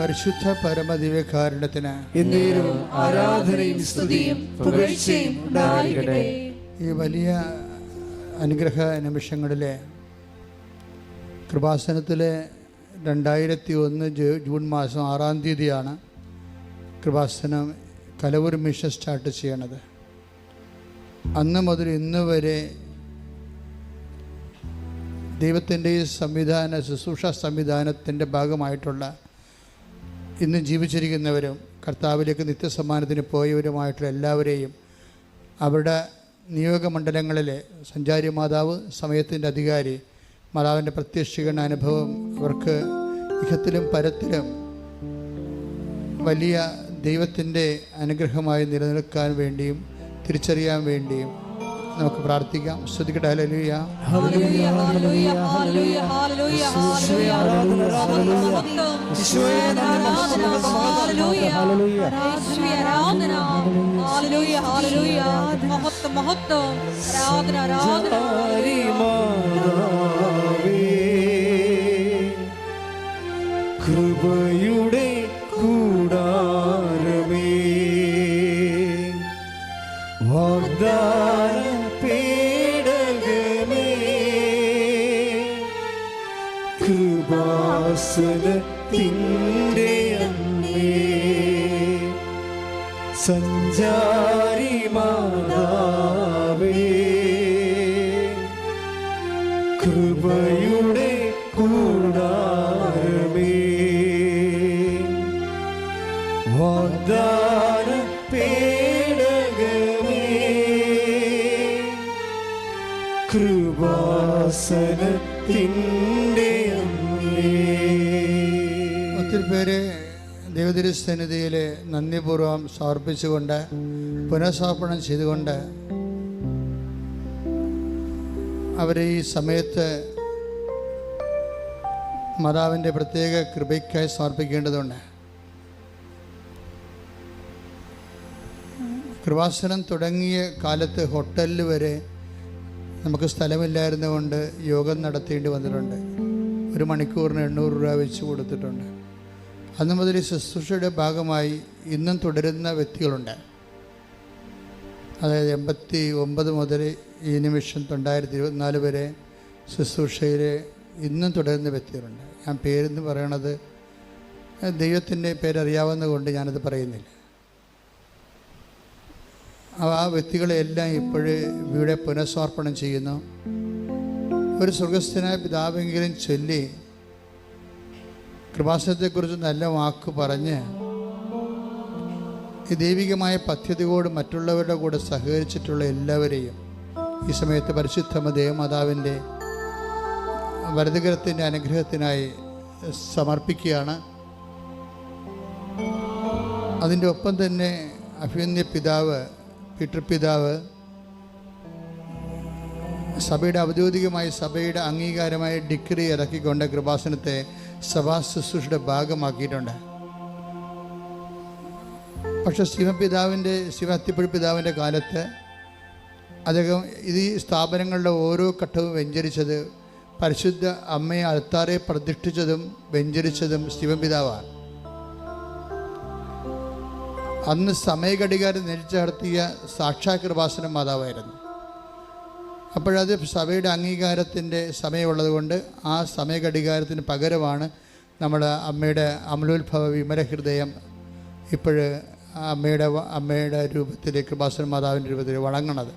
പരിശുദ്ധ പരമദിവ്യകാരുണ്യത്തിന് ആരാധനയും സ്തുതിയും പുകഴ്ചയും ഉണ്ടായിരിക്കട്ടെ. ഈ വലിയ അനുഗ്രഹ നിമിഷങ്ങളിലെ കൃപാസനത്തിലെ 2001 ജൂൺ മാസം 6-ാം തീയതിയാണ് കൃപാസനം കലവൂർ മിഷൻ സ്റ്റാർട്ട് ചെയ്യണത്. അന്ന് മുതൽ ഇന്ന് വരെ ദൈവത്തിൻ്റെ ഈ ശുശ്രൂഷ സംവിധാനത്തിൻ്റെ ഭാഗമായിട്ടുള്ള ഇന്ന് ജീവിച്ചിരിക്കുന്നവരും കർത്താവിലേക്ക് നിത്യസമ്മാനത്തിന് പോയവരുമായിട്ടുള്ള എല്ലാവരെയും അവരുടെ നിയോഗമണ്ഡലങ്ങളിലെ സഞ്ചാരി മാതാവ്, സമയത്തിൻ്റെ അധികാരി മാതാവിൻ്റെ പ്രത്യക്ഷീകരണ അനുഭവം അവർക്ക് ഇഹത്തിലും പരത്തിലും വലിയ ദൈവത്തിൻ്റെ അനുഗ്രഹമായി നിലനിൽക്കാൻ വേണ്ടിയും തിരിച്ചറിയാൻ വേണ്ടിയും നമുക്ക് പ്രാർത്ഥിക്കാം. സ്തുതിക്കട്ടെ. Hallelujah, hallelujah, hallelujah, hallelujah, hallelujah, hallelujah, ആരാധന, ഈശോയെ നന്ദി, ഹല്ലേലൂയ, ഹല്ലേലൂയ, ആരാധന, ഹല്ലേലൂയ, ഹല്ലേലൂയ, മഹത്വം, മഹത്വം, ആരാധന, ആരാധന. കൃപയുടെ കൂടാരമേ, വാഗ്ദാന പേടകമേ, കൃപാസനത്തിൻ്റെ അമ്മേ, സഞ്ചാരി മാതാവേ, കൃപയുടെ കൂടാരമേ, വാഗ്ദാന പേടകമേ, കൃപാസനത്തിൻ്റെ അമ്മേ. ഒത്തിരി പേര് ദൈവതിരുസന്നിധിയിൽ നന്ദിപൂർവ്വം സമർപ്പിച്ചുകൊണ്ട് പുനഃസമർപ്പണം ചെയ്തുകൊണ്ട് അവർ ഈ സമയത്ത് മാതാവിൻ്റെ പ്രത്യേക കൃപയ്ക്കായി സമർപ്പിക്കേണ്ടതുണ്ട്. കൃപാസനം തുടങ്ങിയ കാലത്ത് ഹോട്ടലിൽ വരെ നമുക്ക് സ്ഥലമില്ലായിരുന്നുകൊണ്ട് യോഗം നടത്തേണ്ടി വന്നിട്ടുണ്ട്. 1 മണിക്കൂറിന് 800 രൂപ വെച്ച് കൊടുത്തിട്ടുണ്ട്. അന്ന് മുതൽ ഈ ശുശ്രൂഷയുടെ ഭാഗമായി ഇന്നും തുടരുന്ന വ്യക്തികളുണ്ട്. അതായത് 89 മുതൽ ഈ നിമിഷം 2024 വരെ ശുശ്രൂഷയിൽ ഇന്നും തുടരുന്ന വ്യക്തികളുണ്ട്. ഞാൻ പേരെന്ന് പറയണത് ദൈവത്തിൻ്റെ പേരറിയാവുന്നത് കൊണ്ട് ഞാനത് പറയുന്നില്ല. ആ വ്യക്തികളെല്ലാം ഇപ്പോഴേ ഇവിടെ പുനഃസമർപ്പണം ചെയ്യുന്നു. ഒരു സ്വർഗസ്ഥനായ പിതാവെങ്കിലും ചൊല്ലി കൃപാസനത്തെക്കുറിച്ച് നല്ല വാക്ക് പറഞ്ഞ് ഈ ദൈവികമായ പദ്ധതിയോട് മറ്റുള്ളവരുടെ കൂടെ സഹകരിച്ചിട്ടുള്ള എല്ലാവരെയും ഈ സമയത്ത് പരിശുദ്ധ ദേവമാതാവിൻ്റെ വലതുകരത്തിൻ്റെ അനുഗ്രഹത്തിനായി സമർപ്പിക്കുകയാണ്. അതിൻ്റെ ഒപ്പം തന്നെ അഭിമന്യ പിതാവ് പീറ്റർ പിതാവ് സഭയുടെ ഔദ്യോഗികമായി സഭയുടെ അംഗീകാരമായ ഡിഗ്രി ഇറക്കിക്കൊണ്ട് കൃപാസനത്തെ സഭാ ശുശ്രൂഷയുടെ ഭാഗമാക്കിയിട്ടുണ്ട്. പക്ഷെ ശിവ അത്തിപ്പുഴ പിതാവിൻ്റെ കാലത്ത് അദ്ദേഹം ഈ സ്ഥാപനങ്ങളുടെ ഓരോ ഘട്ടവും വെഞ്ചരിച്ചത് പരിശുദ്ധ അമ്മയെ അൾത്താറെ പ്രതിഷ്ഠിച്ചതും വെഞ്ചരിച്ചതും ശിവപിതാവാണ്. അന്ന് സമയഘടികാരം നെരിച്ചു നടത്തിയ സാക്ഷാ കൃപാസനം മാതാവായിരുന്നു. അപ്പോഴത് സഭയുടെ അംഗീകാരത്തിൻ്റെ സമയമുള്ളത് കൊണ്ട് ആ സമയഘടികാരത്തിന് പകരമാണ് നമ്മുടെ അമ്മയുടെ അമലോത്ഭവ വിമല ഹൃദയം ഇപ്പോഴ് അമ്മയുടെ രൂപത്തിൽ കൃപാസന മാതാവിൻ്റെ രൂപത്തിൽ വണങ്ങണത്.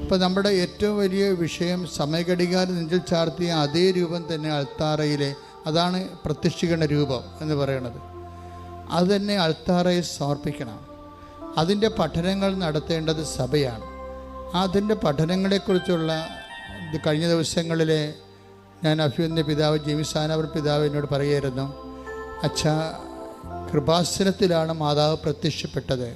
അപ്പോൾ നമ്മുടെ ഏറ്റവും വലിയ വിഷയം സമയഘടികാരം നെഞ്ചിൽ ചാർത്തിയ അതേ രൂപം തന്നെ അൾത്താറയിലെ, അതാണ് പ്രത്യക്ഷീകരണ രൂപം എന്ന് പറയുന്നത്. അത് തന്നെ അൾത്താറയിൽ സമർപ്പിക്കണം. അതിൻ്റെ പഠനങ്ങൾ നടത്തേണ്ടത് സഭയാണ്. അതിൻ്റെ പഠനങ്ങളെക്കുറിച്ചുള്ള കഴിഞ്ഞ ദിവസങ്ങളിലെ ഞാൻ അഭിമന്യ പിതാവ് ജെയിംസാനവർ പിതാവ് എന്നോട് പറയുമായിരുന്നു, അച്ഛാ, കൃപാസനത്തിലാണ് മാതാവ് പ്രത്യക്ഷപ്പെട്ടത്,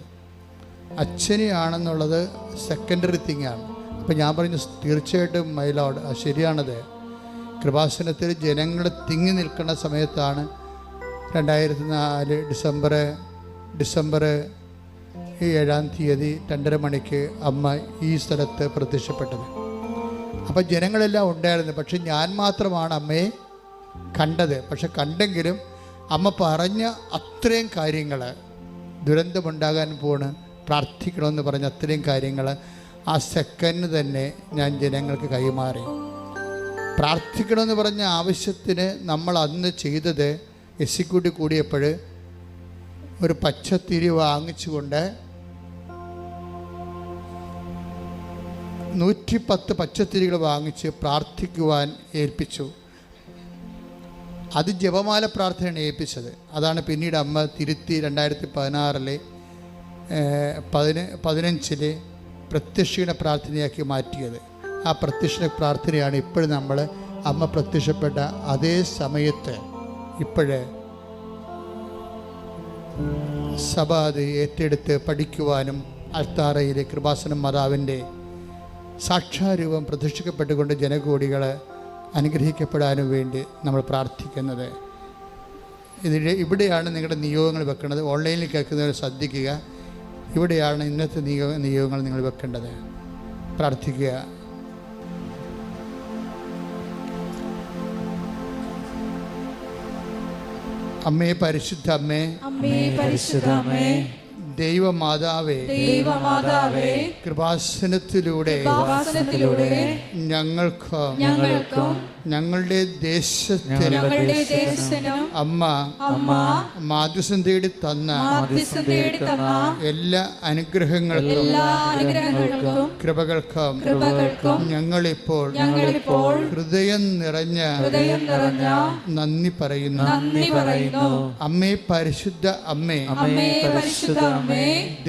അച്ഛനെയാണെന്നുള്ളത് സെക്കൻഡറി തിങ്ങാണ്. അപ്പോൾ ഞാൻ പറഞ്ഞു, തീർച്ചയായിട്ടും മൈലോഡ്, അത് ശരിയാണത്. കൃപാസനത്തിൽ ജനങ്ങൾ തിങ്ങി നിൽക്കുന്ന സമയത്താണ് 2004 ഡിസംബർ 7-ാം തീയതി 2:30 മണിക്ക് അമ്മ ഈ സ്ഥലത്ത് പ്രത്യക്ഷപ്പെട്ടത്. അപ്പം ജനങ്ങളെല്ലാം ഉണ്ടായിരുന്നു. പക്ഷെ ഞാൻ മാത്രമാണ് അമ്മയെ കണ്ടത്. പക്ഷെ കണ്ടെങ്കിലും അമ്മ പറഞ്ഞ അത്രയും കാര്യങ്ങൾ, ദുരന്തമുണ്ടാകാൻ പോണ്, പ്രാർത്ഥിക്കണമെന്ന് പറഞ്ഞ അത്രയും കാര്യങ്ങൾ ആ സെക്കൻഡ് തന്നെ ഞാൻ ജനങ്ങൾക്ക് കൈമാറി. പ്രാർത്ഥിക്കണമെന്ന് പറഞ്ഞ ആവശ്യത്തിന് നമ്മൾ അന്ന് ചെയ്തത് എക്സിക്യൂട്ടീവ് കൂടിയപ്പോൾ ഒരു പച്ചത്തിരി വാങ്ങിച്ചുകൊണ്ട് 110 പച്ചത്തിരികൾ വാങ്ങിച്ച് പ്രാർത്ഥിക്കുവാൻ ഏൽപ്പിച്ചു. അത് ജപമാല പ്രാർത്ഥനയാണ് ഏൽപ്പിച്ചത്. അതാണ് പിന്നീട് അമ്മ തിരുത്തി 2016 15 പ്രത്യക്ഷീണ പ്രാർത്ഥനയാക്കി മാറ്റിയത്. ആ പ്രത്യക്ഷീണ പ്രാർത്ഥനയാണ് ഇപ്പോഴും നമ്മൾ അമ്മ പ്രത്യക്ഷപ്പെട്ട അതേ സമയത്ത് ഇപ്പോഴ് സഭ അത് ഏറ്റെടുത്ത് പഠിക്കുവാനും അൾത്താറയിലെ കൃപാസനം മാതാവിൻ്റെ സാക്ഷാരൂപം പ്രത്യക്ഷപ്പെട്ടുകൊണ്ട് ജനകോടികൾ അനുഗ്രഹിക്കപ്പെടാനും വേണ്ടി നമ്മൾ പ്രാർത്ഥിക്കുന്നത്. ഇവിടെയാണ് നിങ്ങളുടെ നിയോഗങ്ങൾ വെക്കുന്നത്. ഓൺലൈനിൽ കേൾക്കുന്നവർ ശ്രദ്ധിക്കുക. ഇവിടെയാണ് ഇന്നത്തെ നിയോഗങ്ങൾ നിങ്ങൾ വെക്കേണ്ടത്. പ്രാർത്ഥിക്കുക. അമ്മേ പരിശുദ്ധ അമ്മേ, അമ്മേ പരിശുദ്ധ അമ്മേ, ദൈവമാതാവേ, ദൈവമാതാവേ, കൃപാസനത്തിലൂടെ ഞങ്ങൾക്കും ഞങ്ങളുടെ ദേശത്തിനും അമ്മ മാധ്യസ്ഥം തേടി തന്ന എല്ലാ അനുഗ്രഹങ്ങൾക്കും കൃപകൾക്കും ഞങ്ങളിപ്പോൾ ഹൃദയം നിറഞ്ഞ നന്ദി പറയുന്നു. അമ്മേ പരിശുദ്ധ അമ്മേ,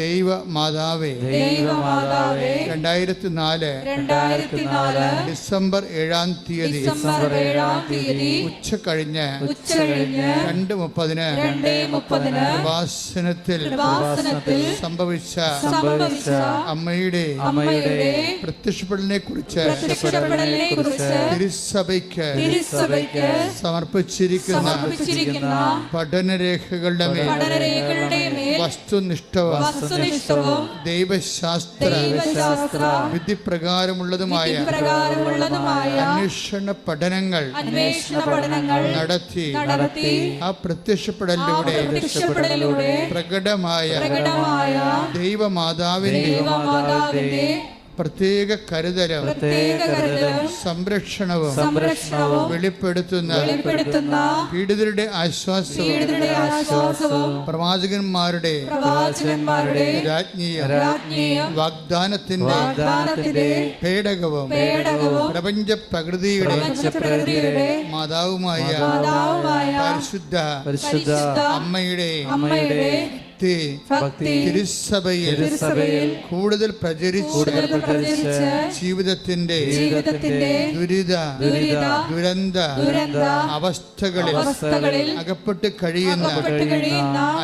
ദൈവമാതാവേ, 2004 ഡിസംബർ 7-ാം തീയതി ഉച്ച കഴിഞ്ഞ് 2:30 കൃപാസനത്തിൽ സംഭവിച്ച അമ്മയുടെ പ്രത്യക്ഷപ്പെടലിനെ കുറിച്ച് തിരുസഭയ്ക്ക് സമർപ്പിച്ചിരിക്കുന്ന പഠനരേഖകളുടെ മേൽ വസ്തുനിഷ്ഠവും ദൈവശാസ്ത്ര വിധിപ്രകാരമുള്ളതുമായ അന്വേഷണ പഠനങ്ങൾ നടത്തി ആ പ്രത്യക്ഷപ്പെടലിലൂടെ പ്രകടമായ ദൈവമാതാവിന്റെ പ്രത്യേക കരുതലും സംരക്ഷണവും വെളിപ്പെടുത്തുന്ന പീഡിതരുടെ ആശ്വാസവും പ്രവാചകന്മാരുടെ രാജ്ഞിയും വാഗ്ദാനത്തിന്റെ പേടകവും പ്രപഞ്ച പ്രകൃതിയുടെ മാതാവുമായ പരിശുദ്ധ അമ്മയുടെ തിരുസഭയിൽ കൂടുതൽ പ്രചരിച്ച് ജീവിതത്തിന്റെ ദുരന്ത അവസ്ഥകളിൽ അകപ്പെട്ട് കഴിയുന്ന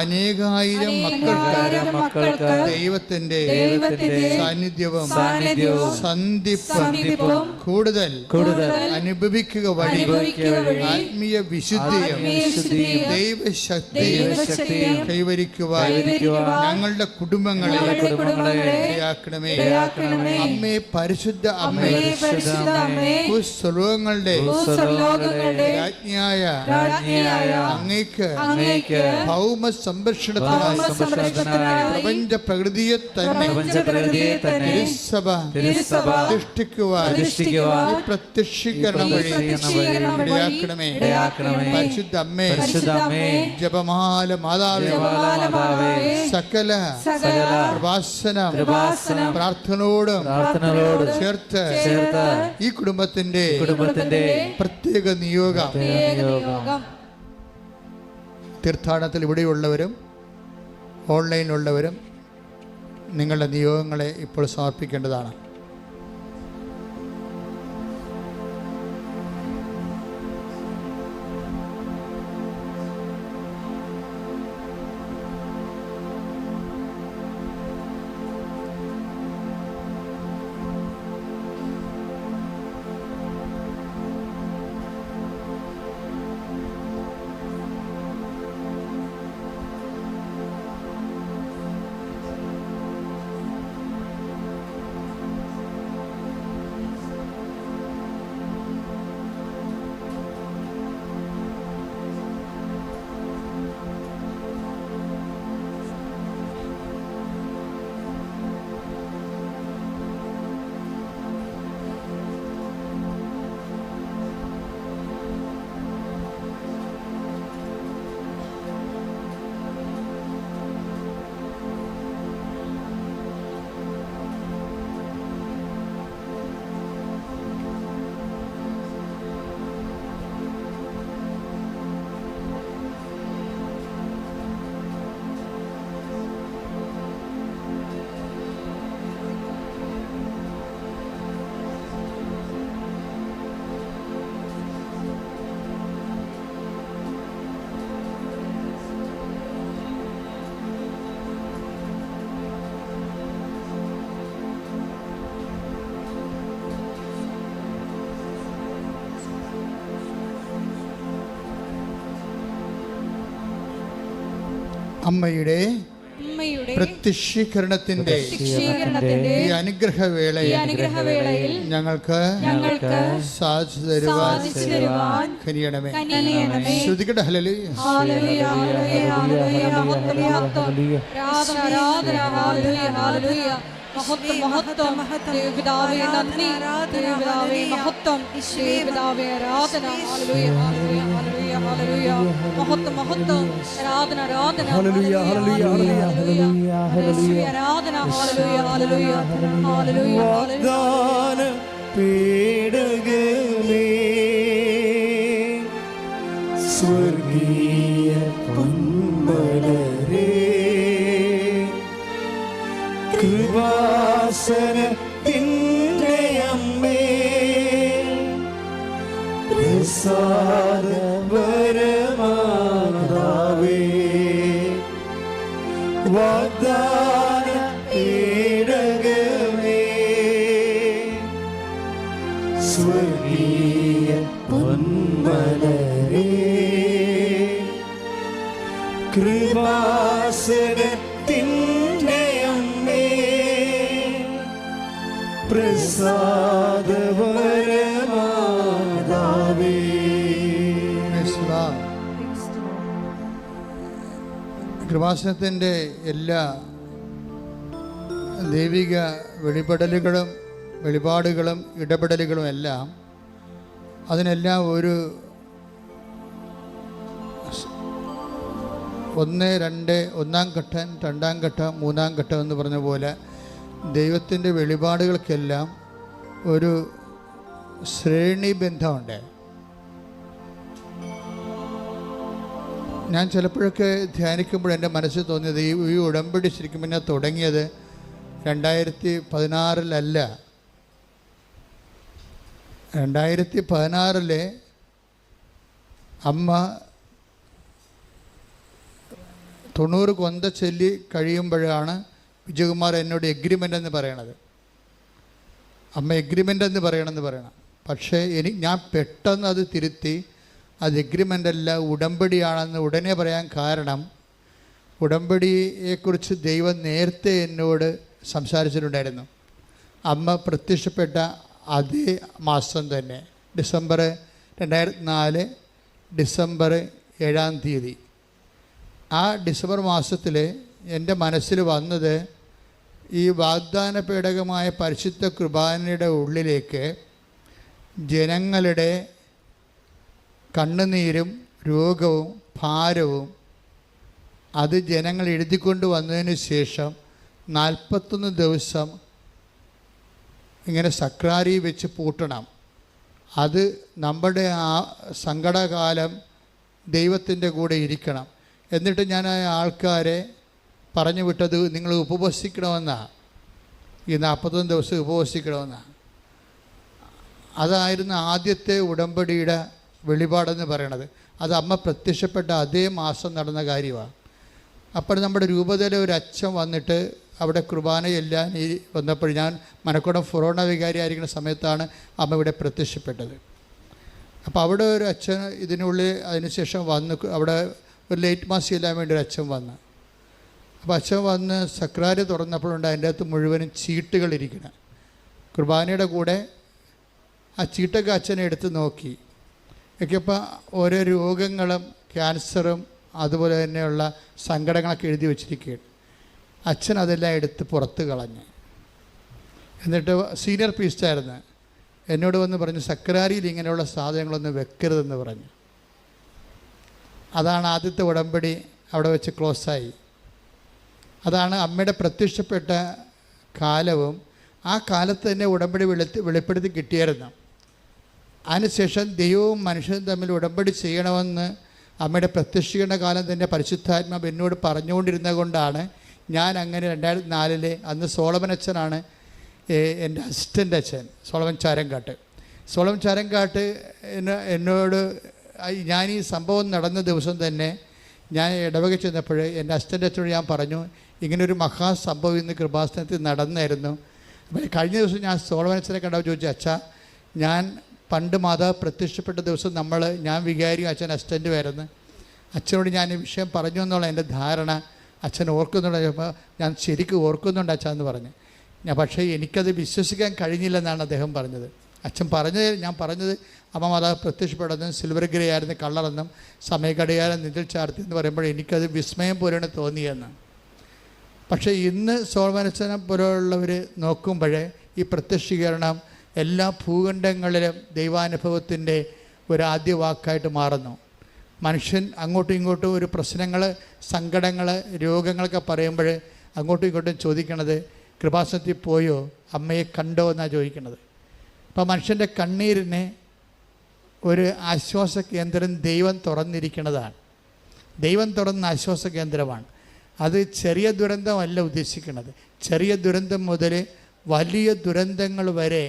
അനേകായിരം മക്കൾക്ക് ദൈവത്തിന്റെ സാന്നിധ്യവും സന്ധിപ്പും കൂടുതൽ അനുഭവിക്കുക വഴി ആത്മീയ വിശുദ്ധിയും ദൈവശക്തിയും കൈവരിക്കുവാൻ ഞങ്ങളുടെ കുടുംബങ്ങളെ ഇടയാക്കണമേ. അമ്മേ പരിശുദ്ധ അമ്മേ, ഭൂസ്വർഗ്ഗങ്ങളുടെ രാജ്ഞിയായ അങ്ങേക്ക് ഭൗമ സംരക്ഷണത്തിനായി പ്രപഞ്ച പ്രകൃതിയെ തന്നെ തിരുസഭ പ്രതിഷ്ഠിക്കുവാൻ പ്രത്യക്ഷീകരണം വഴി ഇടയാക്കണമേ. പരിശുദ്ധ അമ്മേ, ജപമാല മാതാവേ, സകല പ്രാർത്ഥനയോടും ചേർത്ത് ഈ കുടുംബത്തിന്റെ പ്രത്യേക നിയോഗം തീർത്ഥാടനത്തിൽ ഇവിടെയുള്ളവരും ഓൺലൈനിലുള്ളവരും നിങ്ങളുടെ നിയോഗങ്ങളെ ഇപ്പോൾ സമർപ്പിക്കേണ്ടതാണ്. അമ്മയുടെ അമ്മയുടെ പ്രത്യക്ഷീകരണത്തിന്റെ പ്രത്യക്ഷീകരണത്തിന്റെ ഈ അനുഗ്രഹവേളയിൽ ഞങ്ങൾക്ക് സാധിച്ചു തരുവാൻ കനിയണമേ. ശ്രുതികട്ടെ hallelujah. Hallelujah hallelujah hallelujah hallelujah. ആരാധന ഹല്ലേലൂയ ഹല്ലേലൂയ. മഹത്വം മഹത്വം ദൈവപിതാവേ നന്ദി, ദൈവപിതാവേ മഹത്വം, ദൈവപിതാവേ ആരാധന ഹല്ലേലൂയ ഹല്ലേലൂയ ഹല്ലേലൂയ ഹല്ലേലൂയ. മഹത്വം മഹത്വം ആരാധന ആരാധന ഹല്ലേലൂയ ഹല്ലേലൂയ ഹല്ലേലൂയ ഹല്ലേലൂയ ആരാധന ഹല്ലേലൂയ ഹല്ലേലൂയ ഹല്ലേലൂയ. വാഗ്ദാന പേടകമേ സ്വർഗീയ പൊന്മലരേ കൃപാസനത്തിൻ്റെ അമ്മേ പ്രസാദപരമാതാവേ വാഗ്ദാന പേടകമേ സ്വർഗീയ പൊന്മലരേ കൃപാസനത്തിൻ്റെ അമ്മേ പ്രസാദപരമാതാവേ. കൃപാസനത്തിൻ്റെ എല്ലാ ദൈവിക വെളിപാടുകളും ഇടപെടലുകളും എല്ലാം അതിനെല്ലാം ഒരു 1, 2 ഒന്നാം ഘട്ടം, 2ാം ഘട്ടം, 3ാം ഘട്ടം എന്ന് പറഞ്ഞ പോലെ ദൈവത്തിൻ്റെ വെളിപാടുകൾക്കെല്ലാം ഒരു ശ്രേണിബന്ധമുണ്ട്. ഞാൻ ചിലപ്പോഴൊക്കെ ധ്യാനിക്കുമ്പോൾ എൻ്റെ മനസ്സിൽ തോന്നിയത് ഈ ഉടമ്പടി ശരിക്കും പിന്നെ തുടങ്ങിയത് 2016 2016 അമ്മ 90 കൊന്ത ചൊല്ലി കഴിയുമ്പോഴാണ് വിജയകുമാർ എന്നോട് എഗ്രിമെൻ്റ് എന്ന് പറയണത്. അമ്മ എഗ്രിമെൻ്റ് എന്ന് പറയണം. പക്ഷേ ഞാൻ പെട്ടെന്ന് അത് തിരുത്തി, അത് എഗ്രിമെൻ്റ് അല്ല ഉടമ്പടിയാണെന്ന് ഉടനെ പറയാൻ കാരണം ഉടമ്പടിയെക്കുറിച്ച് ദൈവം നേരത്തെ എന്നോട് സംസാരിച്ചിട്ടുണ്ടായിരുന്നു. അമ്മ പ്രത്യക്ഷപ്പെട്ട അതേ മാസം തന്നെ ഡിസംബർ 2004 ഡിസംബർ 7-ാം തീയതി ആ ഡിസംബർ മാസത്തിൽ എൻ്റെ മനസ്സിൽ വന്നത് ഈ വാഗ്ദാന പേടകമായ പരിശുദ്ധ കുർബാനയുടെ ഉള്ളിലേക്ക് ജനങ്ങളുടെ കണ്ണുനീരും രോഗവും ഭാരവും അത് ജനങ്ങൾ എഴുതിക്കൊണ്ട് വന്നതിന് ശേഷം 41 ദിവസം ഇങ്ങനെ സക്രാരി വെച്ച് പൂട്ടണം. അത് നമ്മുടെ ആ സങ്കടകാലം ദൈവത്തിൻ്റെ കൂടെ ഇരിക്കണം. എന്നിട്ട് ഞാൻ ആ ആൾക്കാരെ പറഞ്ഞു വിട്ടത് നിങ്ങൾ ഉപവസിക്കണമെന്നാണ്. ഈ 41 ദിവസം ഉപവസിക്കണമെന്നാണ്. അതായിരുന്നു ആദ്യത്തെ ഉടമ്പടിയുടെ വെളിപാടെന്ന് പറയണത്. അത് അമ്മ പ്രത്യക്ഷപ്പെട്ട അതേ മാസം നടന്ന കാര്യമാണ്. അപ്പോൾ നമ്മുടെ രൂപതയിൽ ഒരു അച്ഛൻ വന്നിട്ട് അവിടെ കുർബാനയെല്ലാം ഈ വന്നപ്പോൾ ഞാൻ മനക്കോടം ഫൊറോണ വികാരി ആയിരിക്കുന്ന സമയത്താണ് അമ്മ ഇവിടെ പ്രത്യക്ഷപ്പെട്ടത്. അപ്പോൾ അവിടെ ഒരു അച്ഛൻ ഇതിനുള്ളിൽ അതിനുശേഷം വന്ന് അവിടെ ഒരു ലേറ്റ് മാസ് ചെയ്യാൻ വേണ്ടി ഒരു അച്ഛൻ വന്ന്, അപ്പോൾ അച്ഛൻ വന്ന് സക്രാരി തുറന്നപ്പോഴുണ്ട് അതിൻ്റെ അകത്ത് മുഴുവനും ചീട്ടുകളിരിക്കണം. കുർബാനയുടെ കൂടെ ആ ചീട്ടൊക്കെ അച്ഛനെ എടുത്ത് നോക്കി നോക്കിയപ്പോൾ ഓരോ രോഗങ്ങളും ക്യാൻസറും അതുപോലെ തന്നെയുള്ള സങ്കടങ്ങളൊക്കെ എഴുതി വച്ചിരിക്കുകയാണ്. അച്ഛൻ അതെല്ലാം എടുത്ത് പുറത്ത് കളഞ്ഞ് എന്നിട്ട് സീനിയർ പീസ്റ്റായിരുന്നു എന്നോട് വന്ന് പറഞ്ഞു സക്രാരിയിൽ ഇങ്ങനെയുള്ള സാധനങ്ങളൊന്നും വെക്കരുതെന്ന് പറഞ്ഞു. അതാണ് ആദ്യത്തെ ഉടമ്പടി അവിടെ വെച്ച് ക്ലോസായി. അതാണ് അമ്മയുടെ പ്രത്യക്ഷപ്പെട്ട കാലവും ആ കാലത്ത് തന്നെ ഉടമ്പടി വെളിപ്പെടുത്തി കിട്ടിയായിരുന്നു. അതിനുശേഷം ദൈവവും മനുഷ്യനും തമ്മിൽ ഉടമ്പടി ചെയ്യണമെന്ന് അമ്മയുടെ പ്രത്യക്ഷീകരണ കാലം തന്നെ പരിശുദ്ധാത്മാവ് എന്നോട് പറഞ്ഞുകൊണ്ടിരുന്നത് കൊണ്ടാണ് ഞാൻ അങ്ങനെ 2004 അന്ന് സോളമൻ അച്ഛനാണ് എൻ്റെ അസിസ്റ്റൻ്റ് അച്ഛൻ, സോളമൻ ചാരങ്കാട്ട് എന്നോട് ഞാൻ ഈ സംഭവം നടന്ന ദിവസം തന്നെ ഞാൻ ഇടവക ചെന്നപ്പോൾ എൻ്റെ അസിസ്റ്റൻ്റ് അച്ഛനോട് ഞാൻ പറഞ്ഞു ഇങ്ങനൊരു മഹാസംഭവം ഇന്ന് കൃപാസനത്തിൽ നടന്നായിരുന്നു. അപ്പോൾ കഴിഞ്ഞ ദിവസം ഞാൻ സോളമൻ അച്ഛനെ കണ്ടപ്പോൾ ചോദിച്ചു, അച്ഛാ ഞാൻ പണ്ട് മാതാവ് പ്രത്യക്ഷപ്പെട്ട ദിവസം ഞാൻ വികാരിയും അച്ഛൻ അസിസ്റ്റൻ്റ് വരുന്നു, അച്ഛനോട് ഞാൻ ഈ വിഷയം പറഞ്ഞു എന്നുള്ള എൻ്റെ ധാരണ. അച്ഛൻ ഓർക്കുന്നുണ്ട്. അപ്പോൾ ഞാൻ ശരിക്കും ഓർക്കുന്നുണ്ട് അച്ഛൻ എന്ന് പറഞ്ഞു. പക്ഷേ എനിക്കത് വിശ്വസിക്കാൻ കഴിഞ്ഞില്ലെന്നാണ് അദ്ദേഹം പറഞ്ഞത്. അച്ഛൻ ഞാൻ പറഞ്ഞത് അമ്മ മാതാവ് പ്രത്യക്ഷപ്പെടുന്നതും സിൽവർ ഗ്രേ ആയിരുന്നു കളറെന്നും സമയഘടികാരം നിഴൽ ചാർത്തി എന്ന് പറയുമ്പോൾ എനിക്കത് വിസ്മയം പോലെയാണ് തോന്നിയെന്ന്. പക്ഷേ ഇന്ന് സോളമനച്ചനെ പോലെയുള്ളവർ നോക്കുമ്പോഴേ ഈ പ്രത്യക്ഷീകരണം എല്ലാ ഭൂഖണ്ഡങ്ങളിലും ദൈവാനുഭവത്തിൻ്റെ ഒരു ആദ്യ വാക്കായിട്ട് മാറുന്നു. മനുഷ്യൻ അങ്ങോട്ടും ഇങ്ങോട്ടും ഒരു പ്രശ്നങ്ങൾ, സങ്കടങ്ങൾ, രോഗങ്ങളൊക്കെ പറയുമ്പോൾ അങ്ങോട്ടും ഇങ്ങോട്ടും ചോദിക്കണത് കൃപാസനത്തിൽ പോയോ, അമ്മയെ കണ്ടോ എന്നാണ് ചോദിക്കണത്. അപ്പോൾ മനുഷ്യൻ്റെ കണ്ണീരിന് ഒരു ആശ്വാസ കേന്ദ്രം ദൈവം തുറന്നിരിക്കുന്നതാണ്. ദൈവം തുറന്ന ആശ്വാസ കേന്ദ്രമാണ്. അത് ചെറിയ ദുരന്തമല്ല ഉദ്ദേശിക്കുന്നത്. ചെറിയ ദുരന്തം മുതൽ വലിയ ദുരന്തങ്ങൾ വരെ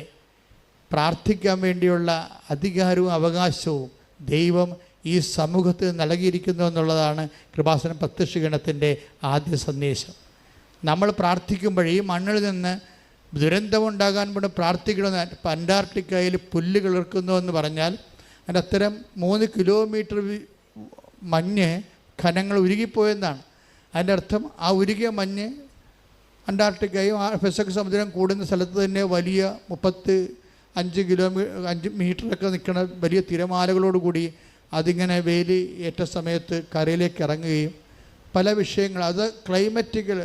പ്രാർത്ഥിക്കാൻ വേണ്ടിയുള്ള അധികാരവും അവകാശവും ദൈവം ഈ സമൂഹത്തിൽ നൽകിയിരിക്കുന്നു എന്നുള്ളതാണ് കൃപാസനം പ്രത്യക്ഷീകരണത്തിൻ്റെ ആദ്യ സന്ദേശം. നമ്മൾ പ്രാർത്ഥിക്കുമ്പോൾ ഈ മണ്ണിൽ നിന്ന് ദുരന്തമുണ്ടാകാൻ വേണ്ടി പ്രാർത്ഥിക്കണമെന്ന്. ഇപ്പം അന്റാർട്ടിക്കയിൽ പുല്ല് കിളിർക്കുന്നു എന്ന് പറഞ്ഞാൽ അതിൻ്റെ അത്തരം 3 കിലോമീറ്റർ മഞ്ഞ് ഖനങ്ങൾ ഉരുകിപ്പോയെന്നാണ്. അതിൻ്റെ അർത്ഥം ആ ഉരുകിയ മഞ്ഞ് അന്റാർട്ടിക്കയും പെസഫിക് സമുദ്രം കൂടുന്ന സ്ഥലത്ത് തന്നെ വലിയ 35 മീറ്ററൊക്കെ നിൽക്കുന്ന വലിയ തിരമാലകളോടുകൂടി അതിങ്ങനെ വെയിൽ ഏറ്റ സമയത്ത് കരയിലേക്ക് ഇറങ്ങുകയും പല വിഷയങ്ങൾ, അത് ക്ലൈമറ്റിക്കൽ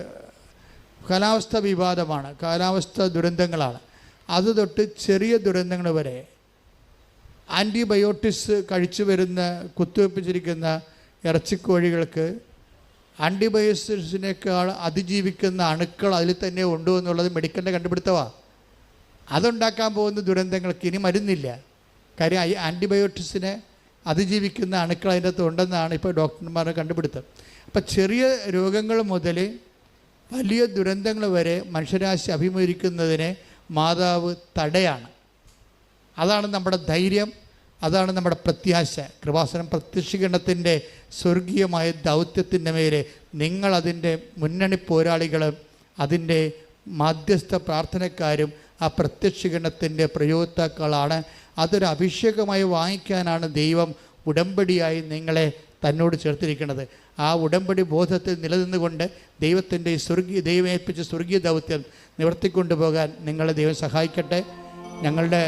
കാലാവസ്ഥ വിവാദമാണ്, കാലാവസ്ഥ ദുരന്തങ്ങളാണ്. അത് തൊട്ട് ചെറിയ ദുരന്തങ്ങൾ വരെ ആൻറ്റിബയോട്ടിക്സ് കഴിച്ചു വരുന്ന കുത്തിവെപ്പിച്ചിരിക്കുന്ന ഇറച്ചിക്കോഴികൾക്ക് ആൻറ്റിബയോട്ടിക്സിനേക്കാൾ അതിജീവിക്കുന്ന അണുക്കൾ അതിൽ തന്നെ ഉണ്ടോ എന്നുള്ളത് മെഡിക്കലിൻ്റെ കണ്ടുപിടുത്തമാണ്. അതുണ്ടാക്കാൻ പോകുന്ന ദുരന്തങ്ങൾക്ക് ഇനി മരുന്നില്ല. കാര്യം ആൻറ്റിബയോട്ടിക്സിനെ അതിജീവിക്കുന്ന അണുക്കൾ അതിൻ്റെ അകത്ത് ഉണ്ടെന്നാണ് ഇപ്പോൾ ഡോക്ടർമാരുടെ കണ്ടുപിടുത്തം. അപ്പം ചെറിയ രോഗങ്ങൾ മുതൽ വലിയ ദുരന്തങ്ങൾ വരെ മനുഷ്യരാശി അഭിമുഖീകരിക്കുന്നതിനെ മാതാവ് തടയാണ്. അതാണ് നമ്മുടെ ധൈര്യം, അതാണ് നമ്മുടെ പ്രത്യാശ. കൃപാസനം പ്രത്യക്ഷീകരണത്തിൻ്റെ സ്വർഗീയമായ ദൗത്യത്തിൻ്റെ മേലെ നിങ്ങളതിൻ്റെ മുന്നണി പോരാളികളും അതിൻ്റെ മാധ്യസ്ഥ പ്രാർത്ഥനക്കാരും ആ പ്രത്യക്ഷീകരണത്തിൻ്റെ പ്രയോക്താക്കളാണ്. അതൊരു അഭിഷേകമായി വാങ്ങിക്കാനാണ് ദൈവം ഉടമ്പടിയായി നിങ്ങളെ തന്നോട് ചേർത്തിരിക്കുന്നത്. ആ ഉടമ്പടി ബോധത്തിൽ നിലനിന്നുകൊണ്ട് ദൈവത്തിൻ്റെ ദൈവം ഏൽപ്പിച്ച സ്വർഗീയ ദൗത്യം നിവർത്തിക്കൊണ്ടുപോകാൻ നിങ്ങളെ ദൈവം സഹായിക്കട്ടെ. ഞങ്ങളുടെ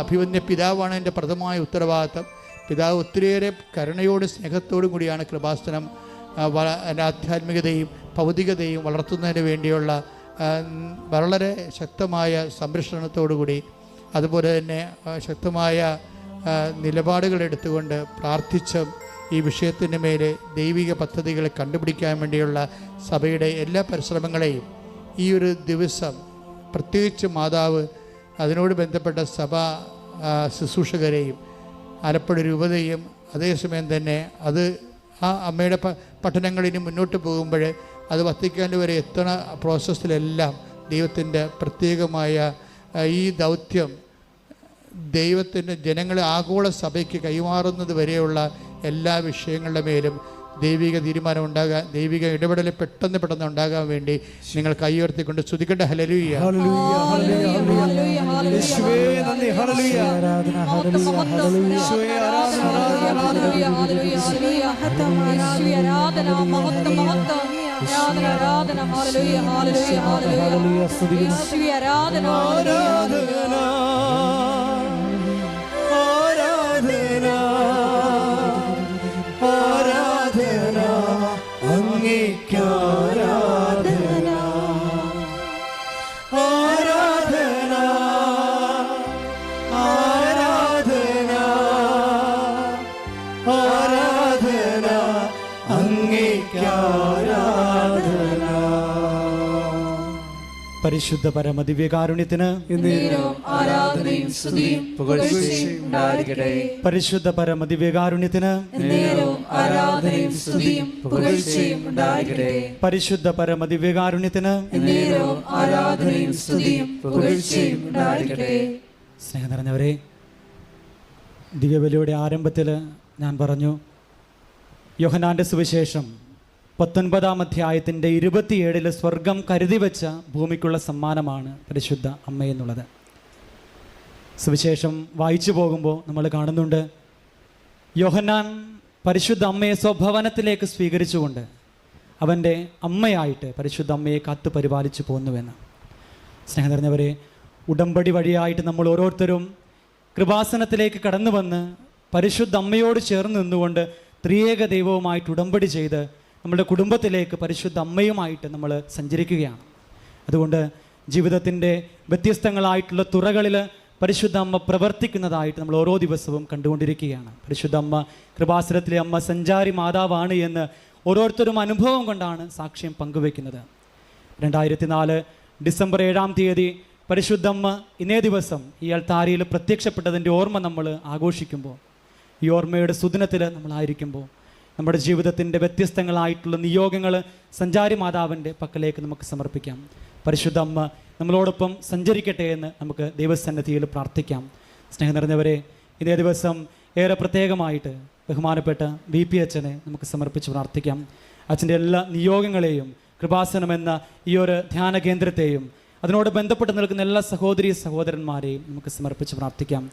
അഭിവന്യ പിതാവാണ് എൻ്റെ പ്രഥമമായ ഉത്തരവാദിത്തം. പിതാവ് ഒത്തിരിയേറെ കരുണയോടും സ്നേഹത്തോടും കൂടിയാണ് കൃപാസനം ആധ്യാത്മികതയും ഭൗതികതയും വളർത്തുന്നതിന് വേണ്ടിയുള്ള വളരെ ശക്തമായ സംരക്ഷണത്തോടുകൂടി അതുപോലെ തന്നെ ശക്തമായ നിലപാടുകൾ എടുത്തുകൊണ്ട് പ്രാർത്ഥിച്ചും ഈ വിഷയത്തിൻ്റെ മേലെ ദൈവിക പദ്ധതികളെ കണ്ടുപിടിക്കാൻ വേണ്ടിയുള്ള സഭയുടെ എല്ലാ പരിശ്രമങ്ങളെയും ഈ ഒരു ദിവസം പ്രത്യേകിച്ച് മാതാവ് അതിനോട് ബന്ധപ്പെട്ട സഭാ ശുശ്രൂഷകരെയും ആലപ്പുഴ രൂപതയും അതേസമയം തന്നെ അത് ആ അമ്മയുടെ പഠനങ്ങളിന് മുന്നോട്ട് പോകുമ്പോൾ അത് വത്തിക്കാൻ വരെ എത്തുന്ന പ്രോസസ്സിലെല്ലാം ദൈവത്തിൻ്റെ പ്രത്യേകമായ ഈ ദൗത്യം ദൈവത്തിൻ്റെ ജനങ്ങളെ ആഗോള സഭയ്ക്ക് കൈമാറുന്നത് വരെയുള്ള എല്ലാ വിഷയങ്ങളുടെ മേലും ദൈവിക തീരുമാനം ഉണ്ടാകാൻ, ദൈവിക ഇടപെടൽ പെട്ടെന്ന് ഉണ്ടാകാൻ വേണ്ടി നിങ്ങൾ കൈയുയർത്തിക്കൊണ്ട് സ്തുതിക്കട്ടെ. ഹല്ലേലൂയ. പരിശുദ്ധ പരമദിവ്യകാരുണ്യത്തിന് പരിശുദ്ധ പരമദിവ്യകാരുണ്യത്തിന് പരിശുദ്ധ പരമദിവ്യകാരുണ്യത്തിന് സ്നേഹം നിറഞ്ഞവരെ, ദിവ്യബലിയുടെ ആരംഭത്തിൽ ഞാൻ പറഞ്ഞു യോഹന്നാന്റെ സുവിശേഷം 19-ാം അധ്യായത്തിൻ്റെ 27 സ്വർഗം കരുതി വെച്ച ഭൂമിക്കുള്ള സമ്മാനമാണ് പരിശുദ്ധ അമ്മയെന്നുള്ളത്. സുവിശേഷം വായിച്ചു പോകുമ്പോൾ നമ്മൾ കാണുന്നുണ്ട് യോഹന്നാൻ പരിശുദ്ധ അമ്മയെ സ്വഭവനത്തിലേക്ക് സ്വീകരിച്ചുകൊണ്ട് അവൻ്റെ അമ്മയായിട്ട് പരിശുദ്ധ അമ്മയെ കാത്തു പരിപാലിച്ചു പോന്നുവെന്ന്. സ്നേഹം നിറഞ്ഞവരെ, ഉടമ്പടി വഴിയായിട്ട് നമ്മൾ ഓരോരുത്തരും കൃപാസനത്തിലേക്ക് കടന്നു വന്ന് പരിശുദ്ധ അമ്മയോട് ചേർന്ന് നിന്നുകൊണ്ട് ത്രിയേക ദൈവവുമായിട്ട് ഉടമ്പടി ചെയ്ത് നമ്മുടെ കുടുംബത്തിലേക്ക് പരിശുദ്ധ അമ്മയുമായിട്ട് നമ്മൾ സഞ്ചരിക്കുകയാണ്. അതുകൊണ്ട് ജീവിതത്തിൻ്റെ വ്യത്യസ്തങ്ങളായിട്ടുള്ള തുറകളിൽ പരിശുദ്ധ അമ്മ പ്രവർത്തിക്കുന്നതായിട്ട് നമ്മൾ ഓരോ ദിവസവും കണ്ടുകൊണ്ടിരിക്കുകയാണ്. പരിശുദ്ധ അമ്മ, കൃപാസനത്തിലെ അമ്മ സഞ്ചാരി മാതാവാണ് എന്ന് ഓരോരുത്തരും അനുഭവം കൊണ്ടാണ് സാക്ഷ്യം പങ്കുവെക്കുന്നത്. 2004 ഡിസംബർ 7-ാം തീയതി പരിശുദ്ധ അമ്മ ഇന്നേ ദിവസം ഈ അൾത്താരയിൽ പ്രത്യക്ഷപ്പെട്ടതിൻ്റെ ഓർമ്മ നമ്മൾ ആഘോഷിക്കുമ്പോൾ, ഈ ഓർമ്മയുടെ സുദിനത്തിൽ നമ്മളായിരിക്കുമ്പോൾ നമ്മുടെ ജീവിതത്തിൻ്റെ വ്യത്യസ്തങ്ങളായിട്ടുള്ള നിയോഗങ്ങൾ സഞ്ചാരി മാതാവിൻ്റെ പക്കലേക്ക് നമുക്ക് സമർപ്പിക്കാം. പരിശുദ്ധ അമ്മ നമ്മളോടൊപ്പം സഞ്ചരിക്കട്ടെ എന്ന് നമുക്ക് ദൈവസന്നിധിയിൽ പ്രാർത്ഥിക്കാം. സ്നേഹം നിറഞ്ഞവരെ, ഇതേ ദിവസം ഏറെ പ്രത്യേകമായിട്ട് ബഹുമാനപ്പെട്ട VP അച്ഛനെ നമുക്ക് സമർപ്പിച്ച് പ്രാർത്ഥിക്കാം. അച്ഛൻ്റെ എല്ലാ നിയോഗങ്ങളെയും കൃപാസനം എന്ന ഈ ഒരു ധ്യാന കേന്ദ്രത്തെയും അതിനോട് ബന്ധപ്പെട്ട് നിൽക്കുന്ന എല്ലാ സഹോദരി സഹോദരന്മാരെയും നമുക്ക് സമർപ്പിച്ച് പ്രാർത്ഥിക്കാം.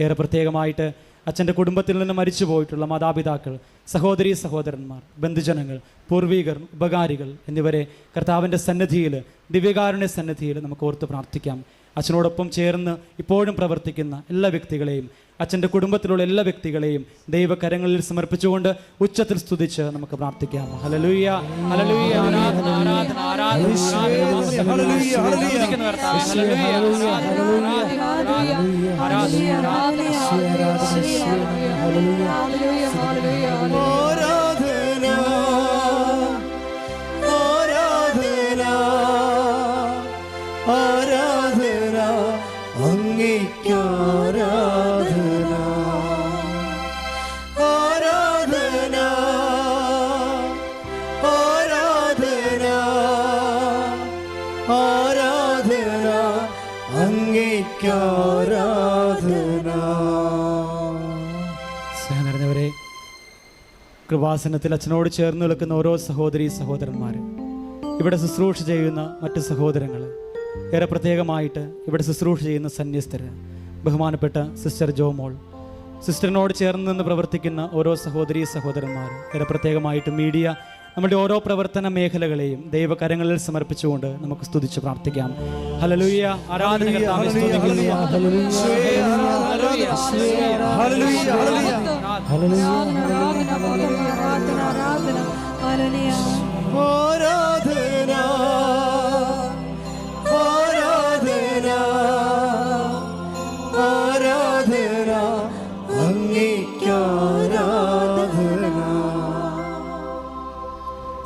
ഏറെ പ്രത്യേകമായിട്ട് അച്ഛൻ്റെ കുടുംബത്തിൽ നിന്ന് മരിച്ചു പോയിട്ടുള്ള മാതാപിതാക്കൾ, സഹോദരി സഹോദരന്മാർ, ബന്ധുജനങ്ങൾ, പൂർവികർ, ഉപകാരികൾ എന്നിവരെ കർത്താവിൻ്റെ സന്നിധിയിൽ, ദിവ്യകാരുണ്യ സന്നിധിയിൽ നമുക്ക് ഓർത്ത് പ്രാർത്ഥിക്കാം. അച്ഛനോടൊപ്പം ചേർന്ന് ഇപ്പോഴും പ്രവർത്തിക്കുന്ന എല്ലാ വ്യക്തികളെയും, അച്ഛൻ്റെ കുടുംബത്തിലുള്ള എല്ലാ വ്യക്തികളെയും ദൈവകരങ്ങളിൽ സമർപ്പിച്ചുകൊണ്ട് ഉച്ചത്തിൽ സ്തുതിച്ച് നമുക്ക് പ്രാർത്ഥിക്കാം. ഹല്ലേലൂയ, ഹല്ലേലൂയ, ആരാധന, ആരാധന, ആരാധന, സ്നേഹനിറഞ്ഞവരെ, കൃപാസനത്തിൽ അച്ഛനോട് ചേർന്ന് നിൽക്കുന്ന ഓരോ സഹോദരി സഹോദരന്മാർ, ഇവിടെ ശുശ്രൂഷ ചെയ്യുന്ന മറ്റ് സഹോദരങ്ങൾ, ഏറെ പ്രത്യേകമായിട്ട് ഇവിടെ ശുശ്രൂഷ ചെയ്യുന്ന സന്യസ്തർ, ബഹുമാനപ്പെട്ട സിസ്റ്റർ ജോമോൾ, സിസ്റ്ററിനോട് ചേർന്ന് നിന്ന് പ്രവർത്തിക്കുന്ന ഓരോ സഹോദരി സഹോദരന്മാർ, ഏറെ പ്രത്യേകമായിട്ട് മീഡിയ, നമ്മുടെ ഓരോ പ്രവർത്തന മേഖലകളെയും ദൈവകരങ്ങളിൽ സമർപ്പിച്ചുകൊണ്ട് നമുക്ക് സ്തുതിച്ച് പ്രാർത്ഥിക്കാം. ഹല്ലേലൂയ, ആരാധന കർത്താവേ, സ്തുതിക്കുന്നു.